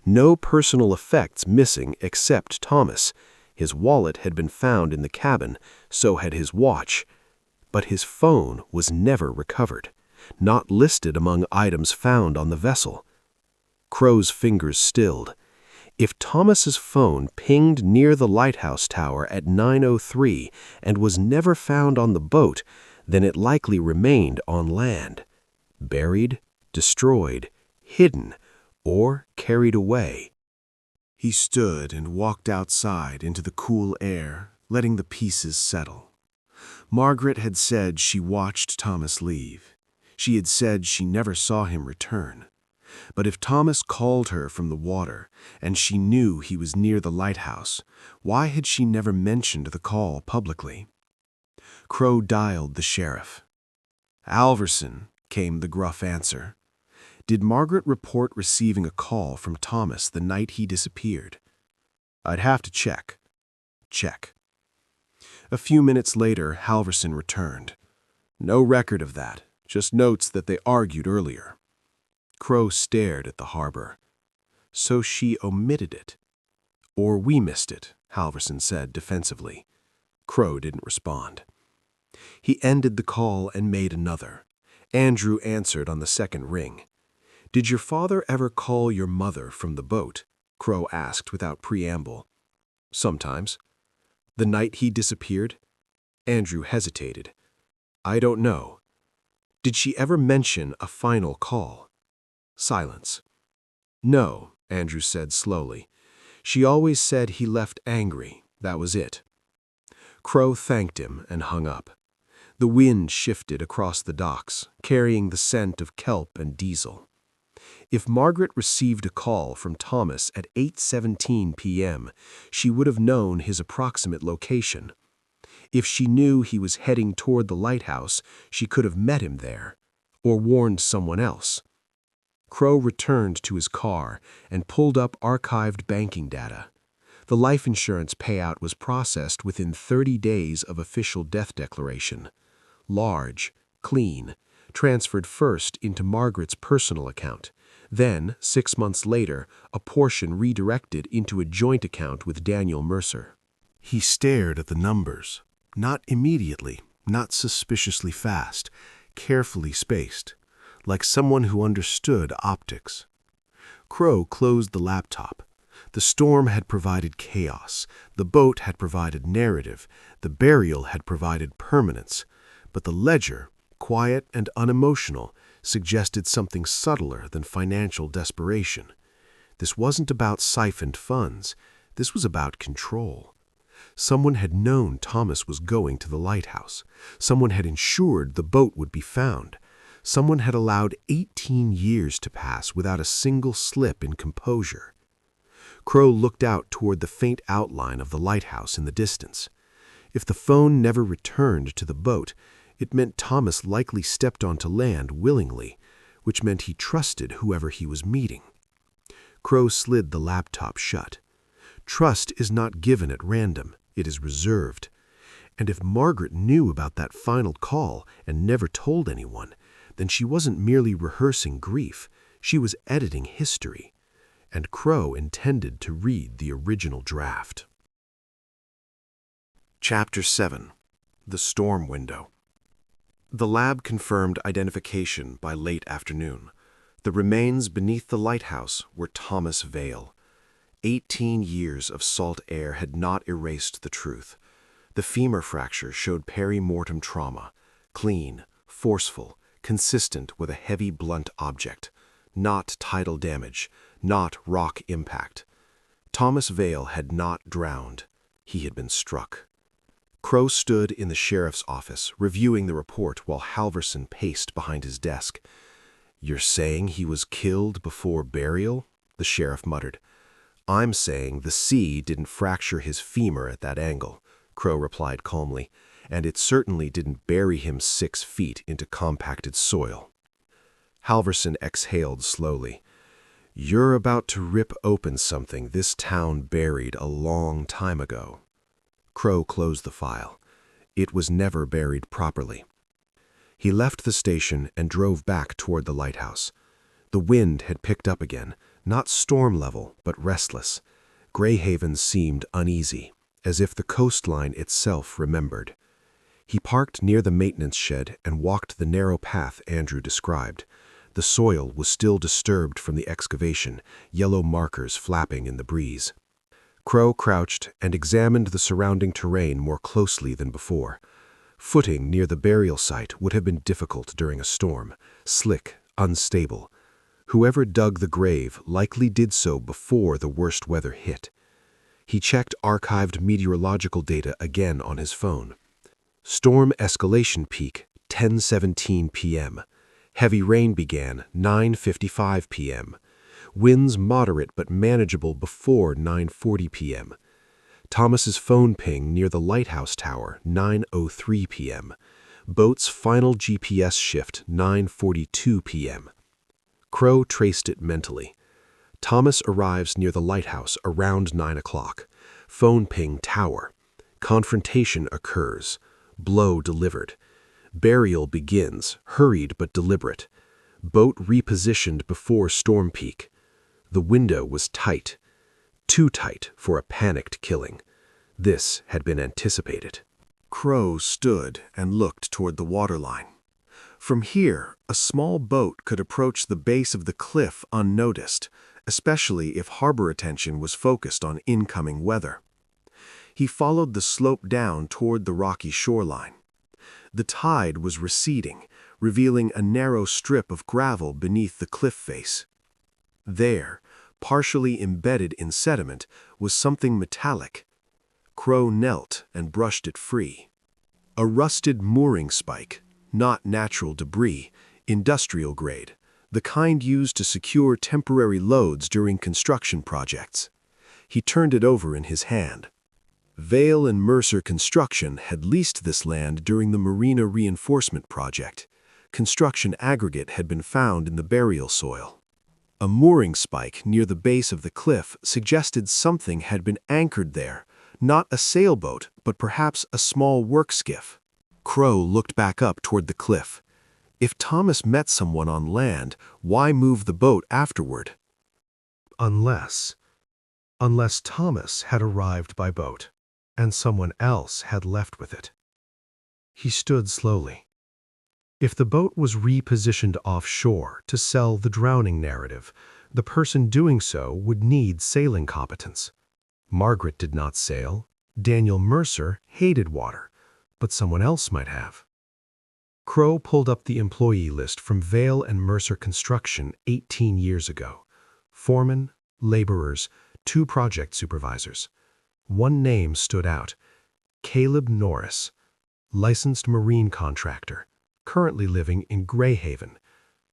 No personal effects missing except Thomas. His wallet had been found in the cabin, so had his watch. But his phone was never recovered, not listed among items found on the vessel. Crowe's fingers stilled. If Thomas's phone pinged near the lighthouse tower at 9:03 and was never found on the boat, then it likely remained on land. Buried, destroyed, hidden, or carried away. He stood and walked outside into the cool air, letting the pieces settle. Margaret had said she watched Thomas leave. She had said she never saw him return. But if Thomas called her from the water, and she knew he was near the lighthouse, why had she never mentioned the call publicly? Crowe dialed the sheriff. "Alverson," came the gruff answer. "Did Margaret report receiving a call from Thomas the night he disappeared?" "I'd have to check." "Check." A few minutes later, Halverson returned. "No record of that, just notes that they argued earlier." Crowe stared at the harbor. "So she omitted it." "Or we missed it," Halverson said defensively. Crowe didn't respond. He ended the call and made another. Andrew answered on the second ring. "Did your father ever call your mother from the boat?" Crowe asked without preamble. "Sometimes." "The night he disappeared?" Andrew hesitated. "I don't know." "Did she ever mention a final call?" Silence. "No," Andrew said slowly. "She always said he left angry. That was it." Crowe thanked him and hung up. The wind shifted across the docks, carrying the scent of kelp and diesel. If Margaret received a call from Thomas at 8:17 p.m., she would have known his approximate location. If she knew he was heading toward the lighthouse, she could have met him there, or warned someone else. Crowe returned to his car and pulled up archived banking data. The life insurance payout was processed within 30 days of official death declaration. Large, clean, transferred first into Margaret's personal account. Then, 6 months later, a portion redirected into a joint account with Daniel Mercer. He stared at the numbers. Not immediately, not suspiciously fast, carefully spaced, like someone who understood optics. Crowe closed the laptop. The storm had provided chaos. The boat had provided narrative. The burial had provided permanence. But the ledger, quiet and unemotional, suggested something subtler than financial desperation. This wasn't about siphoned funds. This was about control. Someone had known Thomas was going to the lighthouse. Someone had ensured the boat would be found. Someone had allowed 18 years to pass without a single slip in composure. Crowe looked out toward the faint outline of the lighthouse in the distance. If the phone never returned to the boat, it meant Thomas likely stepped onto land willingly, which meant he trusted whoever he was meeting. Crowe slid the laptop shut. Trust is not given at random, it is reserved. And if Margaret knew about that final call and never told anyone, then she wasn't merely rehearsing grief, she was editing history. And Crowe intended to read the original draft. Chapter 7. The Storm Window. The lab confirmed identification by late afternoon. The remains beneath the lighthouse were Thomas Vale. 18 years of salt air had not erased the truth. The femur fracture showed peri-mortem trauma, clean, forceful, consistent with a heavy blunt object, not tidal damage, not rock impact. Thomas Vale had not drowned. He had been struck. Crowe stood in the sheriff's office, reviewing the report while Halverson paced behind his desk. "You're saying he was killed before burial?" the sheriff muttered. "I'm saying the sea didn't fracture his femur at that angle," Crowe replied calmly, "and it certainly didn't bury him 6 feet into compacted soil." Halverson exhaled slowly. "You're about to rip open something this town buried a long time ago." Crowe closed the file. It was never buried properly. He left the station and drove back toward the lighthouse. The wind had picked up again, Not storm level, but restless. Greyhaven seemed uneasy, as if the coastline itself remembered. He parked near the maintenance shed and walked the narrow path Andrew described. The soil was still disturbed from the excavation, yellow markers flapping in the breeze. Crowe crouched and examined the surrounding terrain more closely than before. Footing near the burial site would have been difficult during a storm, slick, unstable. Whoever dug the grave likely did so before the worst weather hit. He checked archived meteorological data again on his phone. Storm escalation peak, 10:17 p.m. Heavy rain began, 9:55 p.m. Winds moderate but manageable before 9:40 p.m. Thomas's phone ping near the Lighthouse tower, 9:03 p.m. Boat's final GPS shift, 9:42 p.m. Crowe traced it mentally. Thomas arrives near the lighthouse around 9 o'clock. Phone ping tower. Confrontation occurs. Blow delivered. Burial begins, hurried but deliberate. Boat repositioned before storm peak. The window was tight. Too tight for a panicked killing. This had been anticipated. Crowe stood and looked toward the waterline. From here, a small boat could approach the base of the cliff unnoticed, especially if harbor attention was focused on incoming weather. He followed the slope down toward the rocky shoreline. The tide was receding, revealing a narrow strip of gravel beneath the cliff face. There, partially embedded in sediment, was something metallic. Crowe knelt and brushed it free. A rusted mooring spike, not natural debris, industrial grade, the kind used to secure temporary loads during construction projects. He turned it over in his hand. Vale and Mercer Construction had leased this land during the Marina Reinforcement Project. Construction aggregate had been found in the burial soil. A mooring spike near the base of the cliff suggested something had been anchored there, not a sailboat, but perhaps a small work skiff. Crowe looked back up toward the cliff. If Thomas met someone on land, why move the boat afterward? Unless Thomas had arrived by boat, and someone else had left with it. He stood slowly. If the boat was repositioned offshore to sell the drowning narrative, the person doing so would need sailing competence. Margaret did not sail. Daniel Mercer hated water, but someone else might have. Crowe pulled up the employee list from Vale and Mercer Construction 18 years ago. Foremen, laborers, 2 project supervisors. One name stood out: Caleb Norris, licensed marine contractor, currently living in Greyhaven.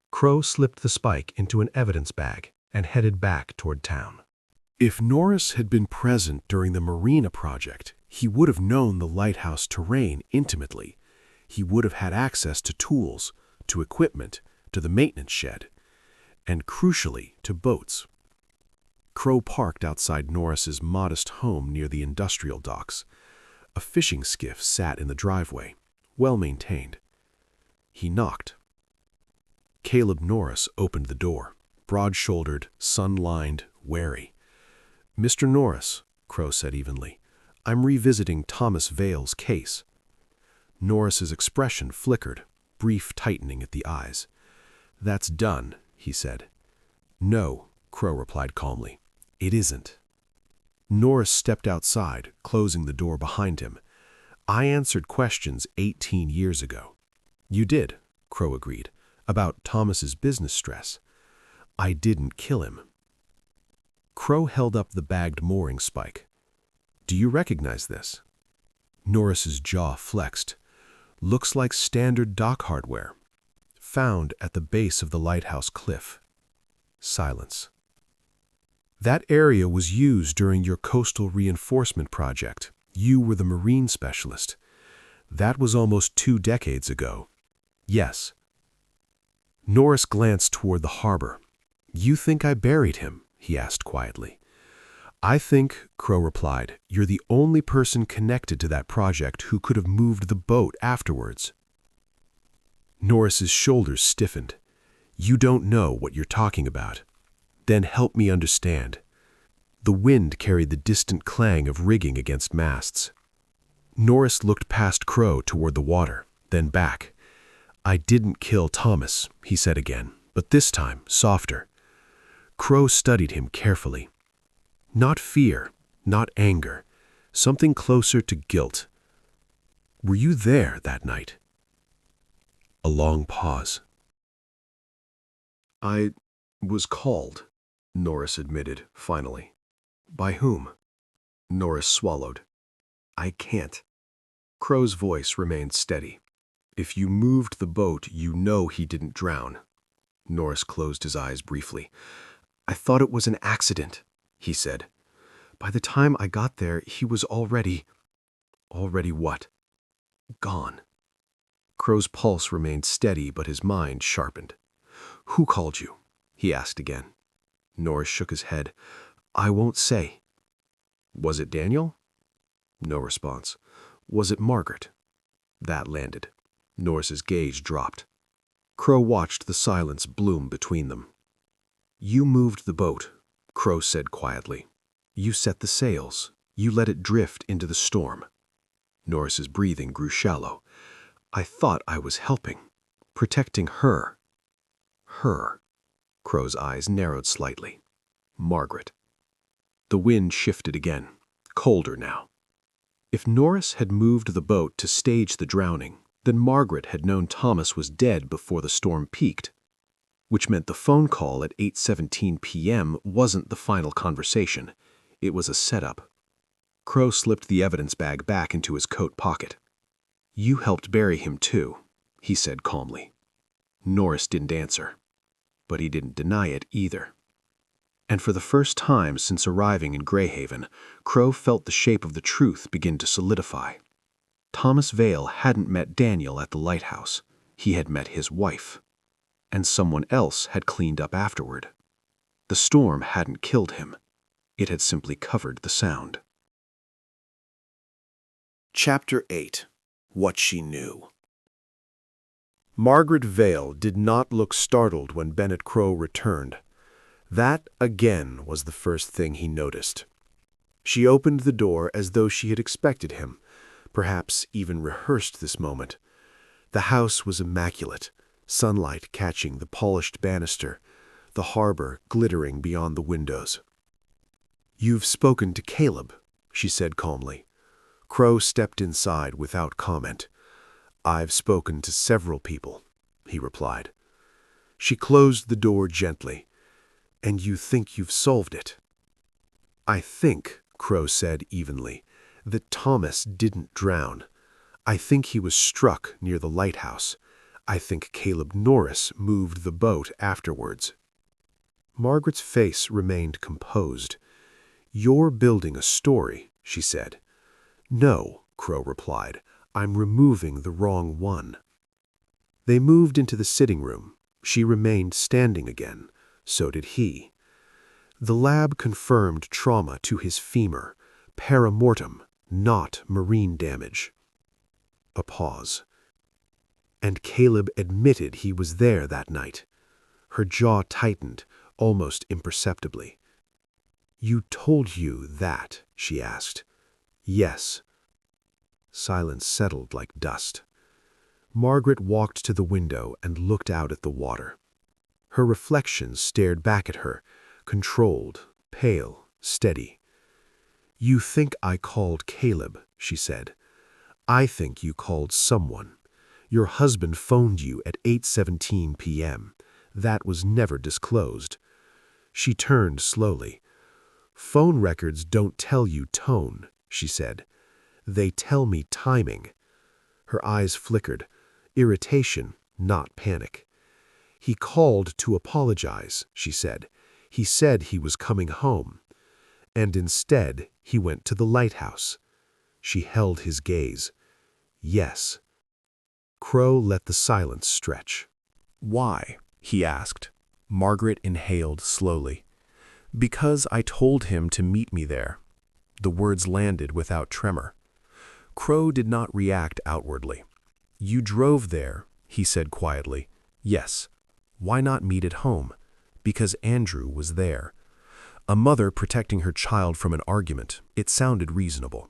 Crowe slipped the spike into an evidence bag and headed back toward town. If Norris had been present during the Marina project, he would have known the lighthouse terrain intimately. He would have had access to tools, to equipment, to the maintenance shed, and crucially, to boats. Crowe parked outside Norris's modest home near the industrial docks. A fishing skiff sat in the driveway, well maintained. He knocked. Caleb Norris opened the door, broad-shouldered, sun-lined, wary. "Mr. Norris," Crowe said evenly, "I'm revisiting Thomas Vale's case." Norris's expression flickered, brief tightening at the eyes. "That's done," he said. "No," Crowe replied calmly. "It isn't." Norris stepped outside, closing the door behind him. "I answered questions 18 years ago." "You did," Crowe agreed, "about Thomas's business stress." "I didn't kill him." Crowe held up the bagged mooring spike. "Do you recognize this?" Norris's jaw flexed. "Looks like standard dock hardware. Found at the base of the lighthouse cliff." Silence. "That area was used during your coastal reinforcement project. You were the marine specialist. That was almost 2 decades ago." "Yes." Norris glanced toward the harbor. "You think I buried him?" he asked quietly. "I think," Crowe replied, "you're the only person connected to that project who could have moved the boat afterwards." Norris's shoulders stiffened. "You don't know what you're talking about." Then help me understand. The wind carried the distant clang of rigging against masts. Norris looked past Crowe toward the water, then back. I didn't kill Thomas, he said again, but this time softer. Crowe studied him carefully. Not fear, not anger, something closer to guilt. Were you there that night? A long pause. I was called, Norris admitted, finally. By whom? Norris swallowed. I can't. Crowe's voice remained steady. If you moved the boat, you know he didn't drown. Norris closed his eyes briefly. I thought it was an accident, he said. By the time I got there, he was already... Already what? Gone. Crowe's pulse remained steady, but his mind sharpened. Who called you? He asked again. Norris shook his head. I won't say. Was it Daniel? No response. Was it Margaret? That landed. Norris's gaze dropped. Crowe watched the silence bloom between them. You moved the boat, Crowe said quietly. You set the sails. You let it drift into the storm. Norris's breathing grew shallow. I thought I was helping, protecting her. Her. Crowe's eyes narrowed slightly. Margaret. The wind shifted again, colder now. If Norris had moved the boat to stage the drowning, then Margaret had known Thomas was dead before the storm peaked, which meant the phone call at 8:17 p.m. wasn't the final conversation. It was a setup. Crowe slipped the evidence bag back into his coat pocket. You helped bury him too, he said calmly. Norris didn't answer, but he didn't deny it either. And for the first time since arriving in Greyhaven, Crowe felt the shape of the truth begin to solidify. Thomas Vale hadn't met Daniel at the Lighthouse. He had met his wife. And someone else had cleaned up afterward. The storm hadn't killed him. It had simply covered the sound. Chapter 8. What She Knew. Margaret Vale did not look startled when Bennett Crowe returned. That, again, was the first thing he noticed. She opened the door as though she had expected him, perhaps even rehearsed this moment. The house was immaculate, sunlight catching the polished banister, the harbor glittering beyond the windows. You've spoken to Caleb, she said calmly. Crowe stepped inside without comment. I've spoken to several people, he replied. She closed the door gently. And you think you've solved it? I think, Crowe said evenly, that Thomas didn't drown. I think he was struck near the lighthouse. I think Caleb Norris moved the boat afterwards. Margaret's face remained composed. You're building a story, she said. No, Crowe replied. I'm removing the wrong one. They moved into the sitting room. She remained standing again. So did he. The lab confirmed trauma to his femur, paramortem, not marine damage. A pause. And Caleb admitted he was there that night. Her jaw tightened, almost imperceptibly. You told you that, she asked. Yes. Silence settled like dust. Margaret walked to the window and looked out at the water. Her reflection stared back at her, controlled, pale, steady. You think I called Caleb, she said. I think you called someone. Your husband phoned you at 8:17 p.m. That was never disclosed. She turned slowly. Phone records don't tell you tone, she said. They tell me timing. Her eyes flickered. Irritation, not panic. He called to apologize, she said. He said he was coming home. And instead, he went to the lighthouse. She held his gaze. Yes. Crowe let the silence stretch. Why? He asked. Margaret inhaled slowly. Because I told him to meet me there. The words landed without tremor. Crowe did not react outwardly. You drove there, he said quietly. Yes. Why not meet at home? Because Andrew was there. A mother protecting her child from an argument. It sounded reasonable.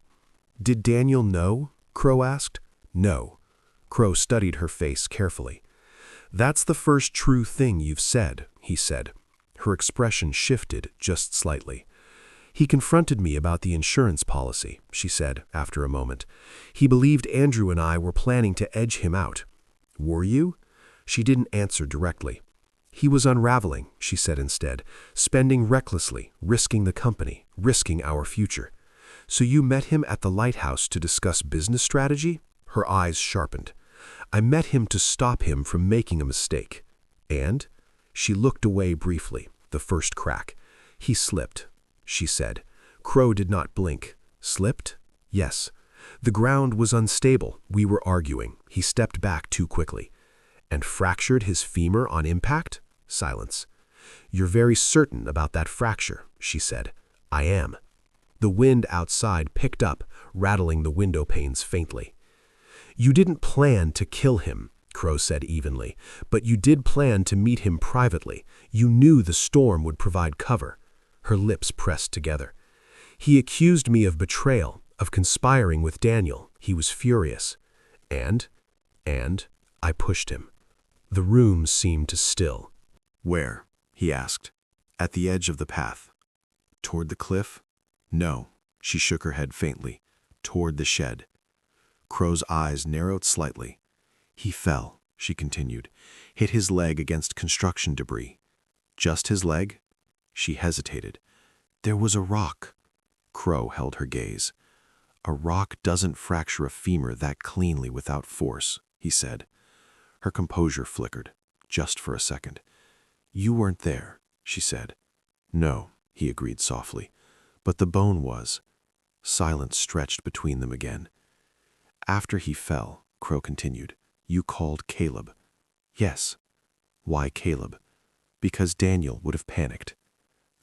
Did Daniel know? Crowe asked. No. Crowe studied her face carefully. That's the first true thing you've said, he said. Her expression shifted just slightly. He confronted me about the insurance policy, she said after a moment. He believed Andrew and I were planning to edge him out. Were you? She didn't answer directly. He was unraveling, she said instead, spending recklessly, risking the company, risking our future. So you met him at the Lighthouse to discuss business strategy? Her eyes sharpened. I met him to stop him from making a mistake. And? She looked away briefly, the first crack. He slipped, she said. Crowe did not blink. Slipped? Yes. The ground was unstable. We were arguing. He stepped back too quickly. And fractured his femur on impact? Silence. You're very certain about that fracture, she said. I am. The wind outside picked up, rattling the window panes faintly. You didn't plan to kill him, Crowe said evenly, but you did plan to meet him privately. You knew the storm would provide cover. Her lips pressed together. He accused me of betrayal, of conspiring with Daniel. He was furious. And I pushed him. The room seemed to still. Where? He asked. At the edge of the path. Toward the cliff? No, she shook her head faintly. Toward the shed. Crowe's eyes narrowed slightly. He fell, she continued, hit his leg against construction debris. Just his leg? She hesitated. There was a rock. Crowe held her gaze. A rock doesn't fracture a femur that cleanly without force, he said. Her composure flickered, just for a second. You weren't there, she said. No, he agreed softly, but the bone was. Silence stretched between them again. After he fell, Crowe continued, you called Caleb. Yes. Why Caleb? Because Daniel would have panicked.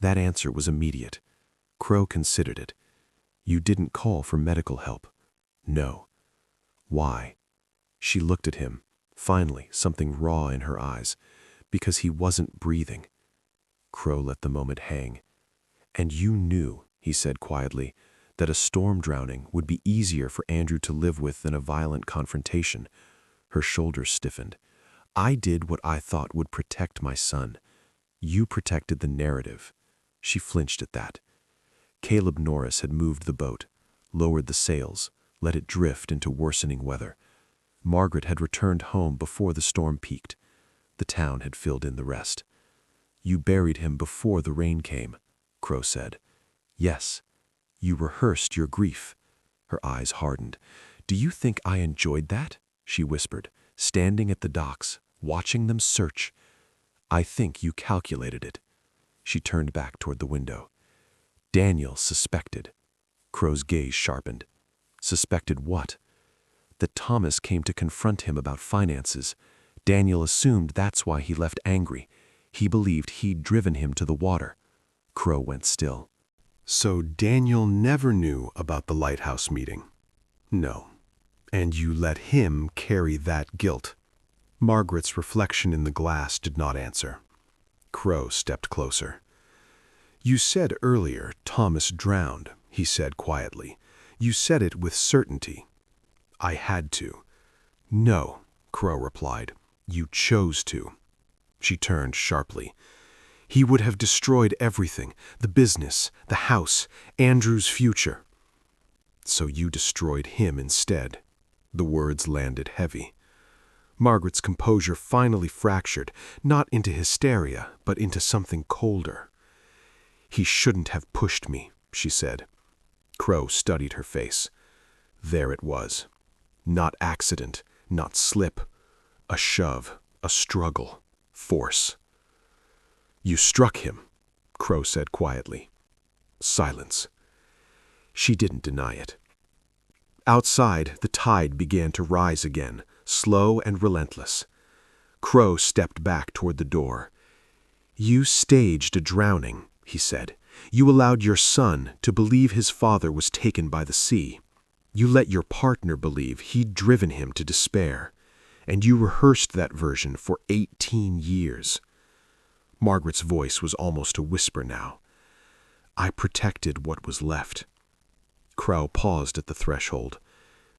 That answer was immediate. Crowe considered it. You didn't call for medical help. No. Why? She looked at him, finally something raw in her eyes. Because he wasn't breathing. Crowe let the moment hang. And you knew, he said quietly, that a storm drowning would be easier for Andrew to live with than a violent confrontation. Her shoulders stiffened. I did what I thought would protect my son. You protected the narrative. She flinched at that. Caleb Norris had moved the boat, lowered the sails, let it drift into worsening weather. Margaret had returned home before the storm peaked. The town had filled in the rest. You buried him before the rain came, Crowe said. Yes. You rehearsed your grief. Her eyes hardened. Do you think I enjoyed that? She whispered, standing at the docks, watching them search. I think you calculated it. She turned back toward the window. Daniel suspected. Crowe's gaze sharpened. Suspected what? That Thomas came to confront him about finances. Daniel assumed that's why he left angry. He believed he'd driven him to the water. Crowe went still. So Daniel never knew about the Lighthouse meeting? No. And you let him carry that guilt? Margaret's reflection in the glass did not answer. Crowe stepped closer. You said earlier Thomas drowned, he said quietly. You said it with certainty. I had to. No, Crowe replied. You chose to. She turned sharply. He would have destroyed everything, the business, the house, Andrew's future. So you destroyed him instead. The words landed heavy. Margaret's composure finally fractured, not into hysteria, but into something colder. He shouldn't have pushed me, she said. Crowe studied her face. There it was. Not accident, not slip. A shove, a struggle, force. You struck him, Crowe said quietly. Silence. She didn't deny it. Outside, the tide began to rise again, slow and relentless. Crowe stepped back toward the door. You staged a drowning, he said. You allowed your son to believe his father was taken by the sea. You let your partner believe he'd driven him to despair. And you rehearsed that version for 18 years. Margaret's voice was almost a whisper now. I protected what was left. Crowe paused at the threshold.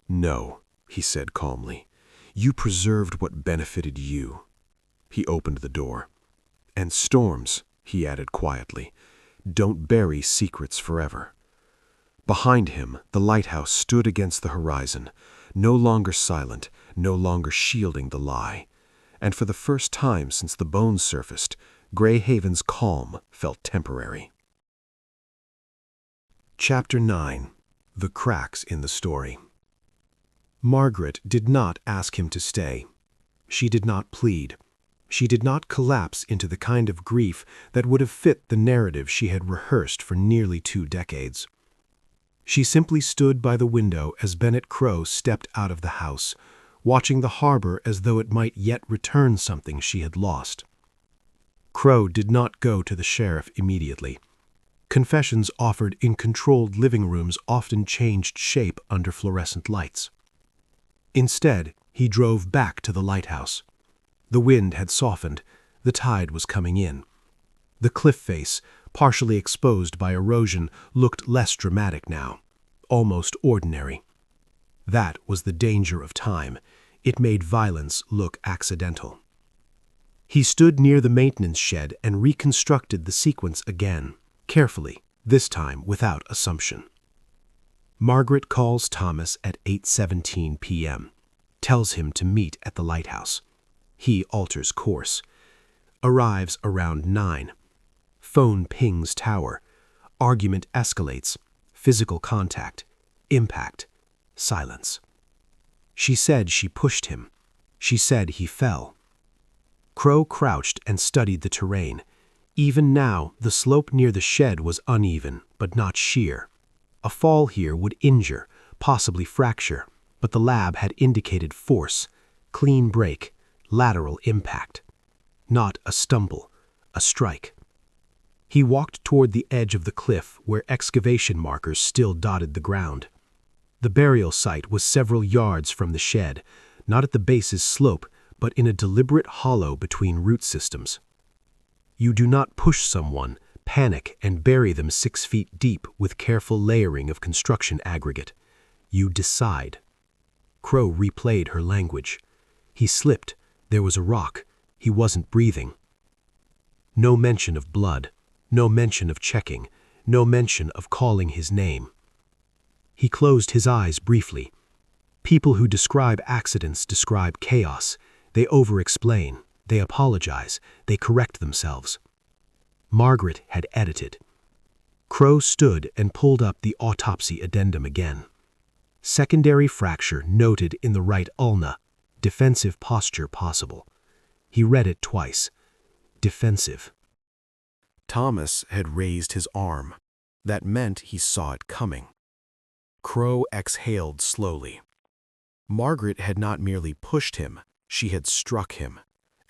No, he said calmly. You preserved what benefited you. He opened the door. And storms, he added quietly, don't bury secrets forever. Behind him, the lighthouse stood against the horizon, no longer silent, no longer shielding the lie. And for the first time since the bones surfaced, Greyhaven's calm felt temporary. Chapter 9. The Cracks in the Story. Margaret did not ask him to stay. She did not plead. She did not collapse into the kind of grief that would have fit the narrative she had rehearsed for nearly 2 decades. She simply stood by the window as Bennett Crowe stepped out of the house, watching the harbor as though it might yet return something she had lost. Crowe did not go to the sheriff immediately. Confessions offered in controlled living rooms often changed shape under fluorescent lights. Instead, he drove back to the lighthouse. The wind had softened. The tide was coming in. The cliff face, partially exposed by erosion, looked less dramatic now, almost ordinary. That was the danger of time. It made violence look accidental. He stood near the maintenance shed and reconstructed the sequence again, carefully, this time without assumption. Margaret calls Thomas at 8:17 p.m., tells him to meet at the lighthouse. He alters course. Arrives around 9. Phone pings tower. Argument escalates. Physical contact. Impact. Silence. She said she pushed him. She said he fell. Crowe crouched and studied the terrain. Even now, the slope near the shed was uneven, but not sheer. A fall here would injure, possibly fracture, but the lab had indicated force, clean break, lateral impact. Not a stumble, a strike. He walked toward the edge of the cliff where excavation markers still dotted the ground. The burial site was several yards from the shed, not at the base's slope, but in a deliberate hollow between root systems. You do not push someone, panic, and bury them 6 feet deep with careful layering of construction aggregate. You decide. Crowe replayed her language. He slipped. There was a rock. He wasn't breathing. No mention of blood. No mention of checking. No mention of calling his name. He closed his eyes briefly. People who describe accidents describe chaos. They over-explain. They apologize. They correct themselves. Margaret had edited. Crowe stood and pulled up the autopsy addendum again. Secondary fracture noted in the right ulna. Defensive posture possible. He read it twice. Defensive. Thomas had raised his arm. That meant he saw it coming. Crowe exhaled slowly. Margaret had not merely pushed him, she had struck him.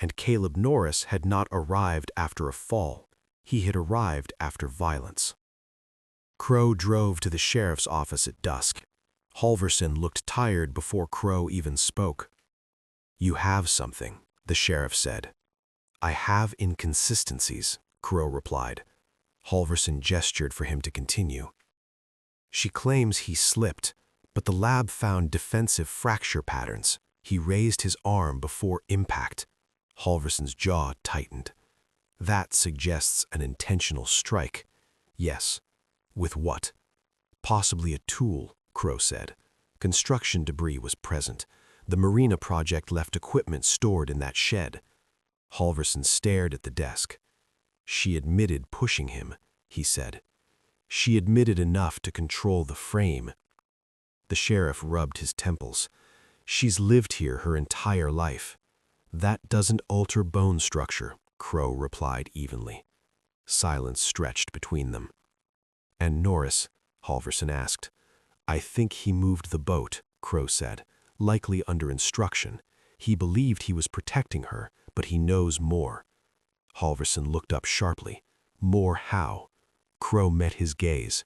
And Caleb Norris had not arrived after a fall. He had arrived after violence. Crowe drove to the sheriff's office at dusk. Halverson looked tired before Crowe even spoke. You have something, the sheriff said. I have inconsistencies, Crowe replied. Halverson gestured for him to continue. She claims he slipped, but the lab found defensive fracture patterns. He raised his arm before impact. Halverson's jaw tightened. That suggests an intentional strike. Yes. With what? Possibly a tool, Crowe said. Construction debris was present. The marina project left equipment stored in that shed. Halverson stared at the desk. She admitted pushing him, he said. She admitted enough to control the frame. The sheriff rubbed his temples. She's lived here her entire life. That doesn't alter bone structure, Crowe replied evenly. Silence stretched between them. And Norris? Halverson asked. I think he moved the boat, Crowe said, likely under instruction. He believed he was protecting her, but he knows more. Halverson looked up sharply. More how? Crowe met his gaze.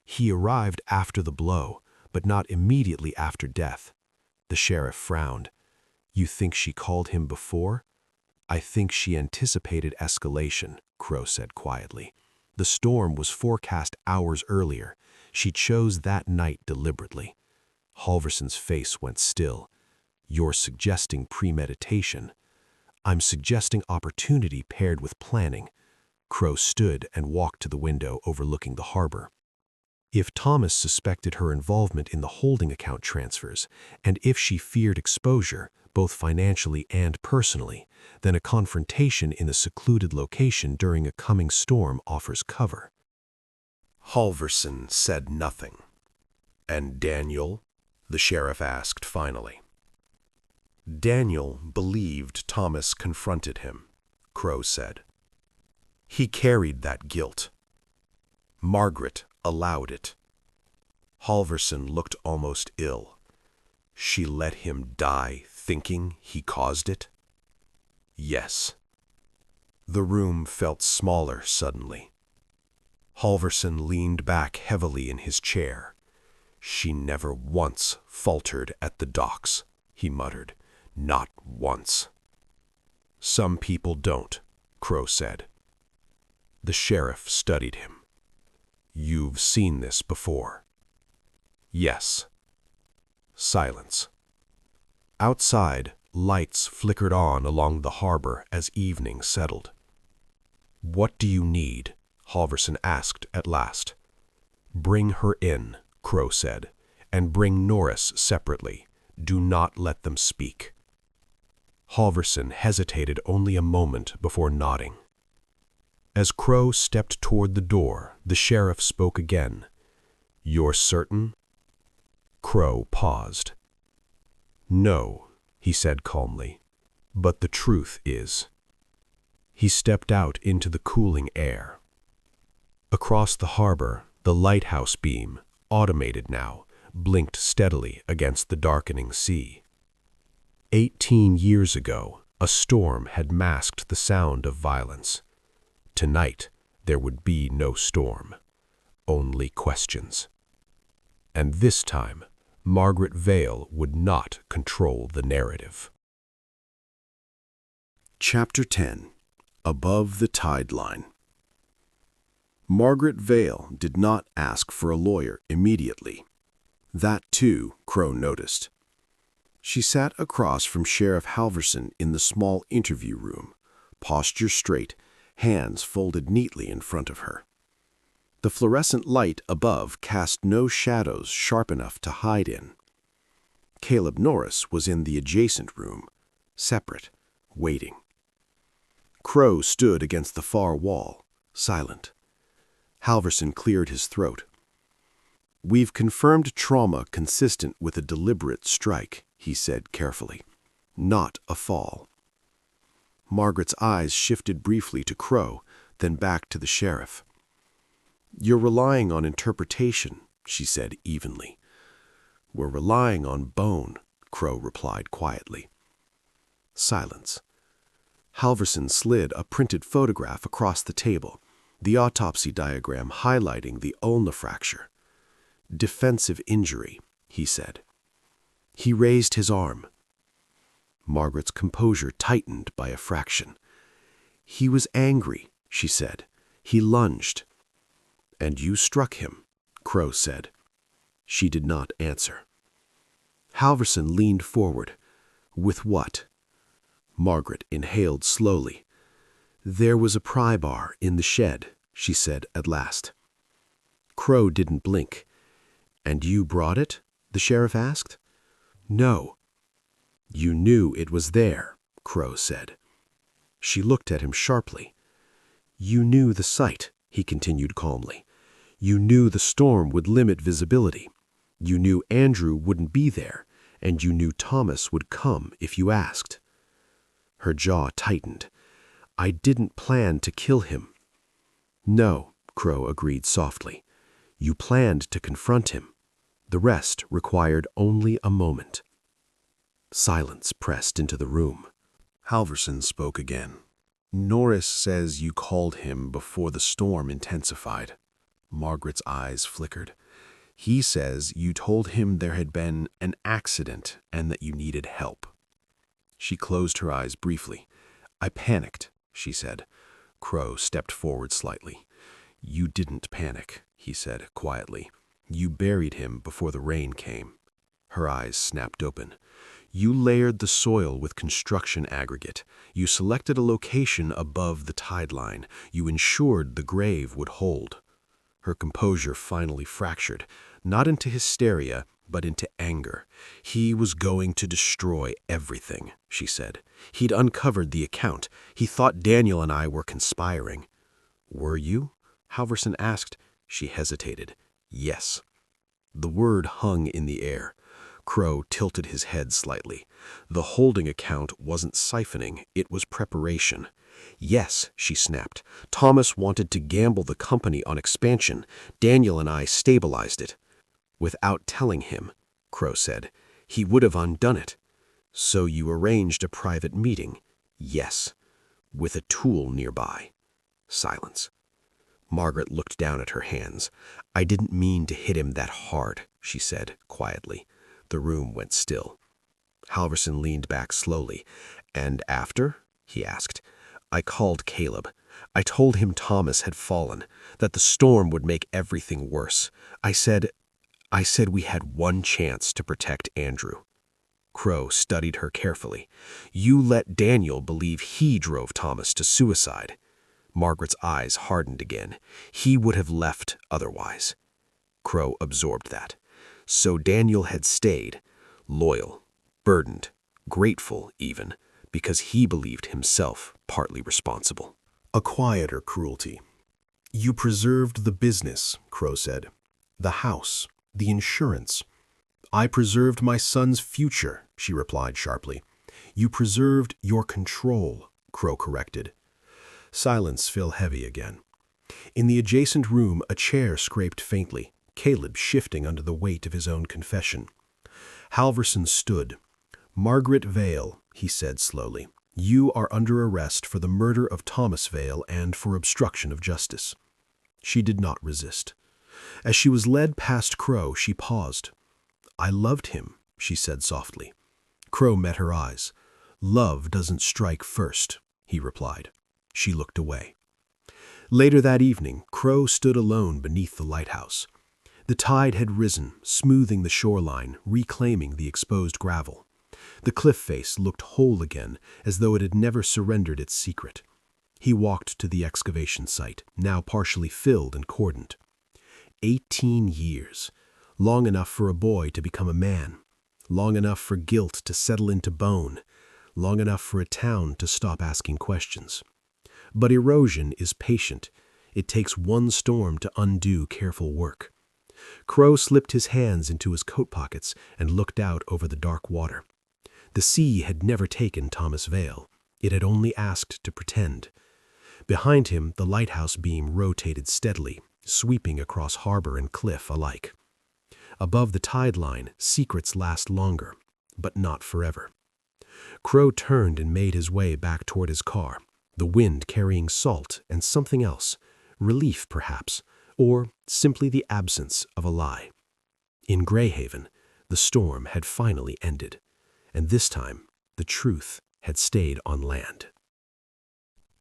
He arrived after the blow, but not immediately after death. The sheriff frowned. You think she called him before? I think she anticipated escalation, Crowe said quietly. The storm was forecast hours earlier. She chose that night deliberately. Halverson's face went still. You're suggesting premeditation. I'm suggesting opportunity paired with planning. Crowe stood and walked to the window overlooking the harbor. If Thomas suspected her involvement in the holding account transfers, and if she feared exposure, both financially and personally, then a confrontation in a secluded location during a coming storm offers cover. Halverson said nothing. And Daniel? The sheriff asked finally. Daniel believed Thomas confronted him, Crowe said. He carried that guilt. Margaret allowed it. Halverson looked almost ill. She let him die thinking he caused it? Yes. The room felt smaller suddenly. Halverson leaned back heavily in his chair. She never once faltered at the docks, he muttered. Not once. Some people don't, Crowe said. The sheriff studied him. You've seen this before. Yes. Silence. Outside, lights flickered on along the harbor as evening settled. What do you need? Halverson asked at last. Bring her in, Crowe said, and bring Norris separately. Do not let them speak. Halverson hesitated only a moment before nodding. As Crowe stepped toward the door, the sheriff spoke again. You're certain? Crowe paused. No, he said calmly, but the truth is. He stepped out into the cooling air. Across the harbor, the lighthouse beam, automated now, blinked steadily against the darkening sea. 18 years ago, a storm had masked the sound of violence. Tonight, there would be no storm, only questions. And this time, Margaret Vale would not control the narrative. Chapter 10. Above the Tide Line. Margaret Vale did not ask for a lawyer immediately. That, too, Crowe noticed. She sat across from Sheriff Halverson in the small interview room, posture straight, hands folded neatly in front of her. The fluorescent light above cast no shadows sharp enough to hide in. Caleb Norris was in the adjacent room, separate, waiting. Crowe stood against the far wall, silent. Halverson cleared his throat. We've confirmed trauma consistent with a deliberate strike, he said carefully. Not a fall. Margaret's eyes shifted briefly to Crowe, then back to the sheriff. You're relying on interpretation, she said evenly. We're relying on bone, Crowe replied quietly. Silence. Halverson slid a printed photograph across the table, the autopsy diagram highlighting the ulna fracture. Defensive injury, he said. He raised his arm. Margaret's composure tightened by a fraction. He was angry, she said. He lunged. And you struck him, Crowe said. She did not answer. Halverson leaned forward. With what? Margaret inhaled slowly. There was a pry bar in the shed, she said at last. Crowe didn't blink. And you brought it? The sheriff asked. No. You knew it was there, Crowe said. She looked at him sharply. You knew the site, he continued calmly. You knew the storm would limit visibility. You knew Andrew wouldn't be there, and you knew Thomas would come if you asked. Her jaw tightened. I didn't plan to kill him. No, Crowe agreed softly. You planned to confront him. The rest required only a moment. Silence pressed into the room. Halverson spoke again. Norris says you called him before the storm intensified. Margaret's eyes flickered. He says you told him there had been an accident and that you needed help. She closed her eyes briefly. "I panicked," she said. Crowe stepped forward slightly. "You didn't panic," he said quietly. "You buried him before the rain came." Her eyes snapped open. "You layered the soil with construction aggregate. You selected a location above the tide line. You ensured the grave would hold." Her composure finally fractured, not into hysteria, but into anger. "He was going to destroy everything," she said. "He'd uncovered the account. He thought Daniel and I were conspiring." "Were you?" Halverson asked. She hesitated. "Yes." The word hung in the air. Crowe tilted his head slightly. The holding account wasn't siphoning, it was preparation. "Yes," she snapped. "Thomas wanted to gamble the company on expansion. Daniel and I stabilized it." "Without telling him," Crowe said. "He would have undone it." "So you arranged a private meeting?" "Yes." "With a tool nearby?" Silence. Margaret looked down at her hands. "I didn't mean to hit him that hard," she said quietly. The room went still. Halverson leaned back slowly. "And after?" he asked. "I called Caleb. I told him Thomas had fallen, that the storm would make everything worse. I said we had one chance to protect Andrew." Crowe studied her carefully. "You let Daniel believe he drove Thomas to suicide." Margaret's eyes hardened again. "He would have left otherwise." Crowe absorbed that. So Daniel had stayed, loyal, burdened, grateful even, because he believed himself partly responsible. A quieter cruelty. "You preserved the business," Crowe said. "The house, the insurance." "I preserved my son's future," she replied sharply. "You preserved your control," Crowe corrected. Silence fell heavy again. In the adjacent room, a chair scraped faintly, Caleb shifting under the weight of his own confession. Halverson stood. "Margaret Vale," he said slowly, "you are under arrest for the murder of Thomas Vale and for obstruction of justice." She did not resist. As she was led past Crowe, she paused. "I loved him," she said softly. Crowe met her eyes. "Love doesn't strike first," he replied. She looked away. Later that evening, Crowe stood alone beneath the lighthouse. The tide had risen, smoothing the shoreline, reclaiming the exposed gravel. The cliff face looked whole again, as though it had never surrendered its secret. He walked to the excavation site, now partially filled and cordoned. 18 years. Long enough for a boy to become a man. Long enough for guilt to settle into bone. Long enough for a town to stop asking questions. But erosion is patient. It takes one storm to undo careful work. Crowe slipped his hands into his coat pockets and looked out over the dark water. The sea had never taken Thomas Vale. It had only asked to pretend. Behind him, the lighthouse beam rotated steadily, sweeping across harbor and cliff alike. Above the tide line, secrets last longer, but not forever. Crowe turned and made his way back toward his car, the wind carrying salt and something else, relief perhaps, or simply the absence of a lie. In Greyhaven, the storm had finally ended, and this time the truth had stayed on land.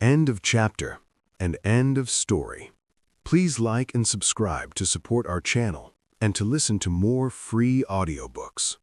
End of chapter and end of story. Please like and subscribe to support our channel and to listen to more free audiobooks.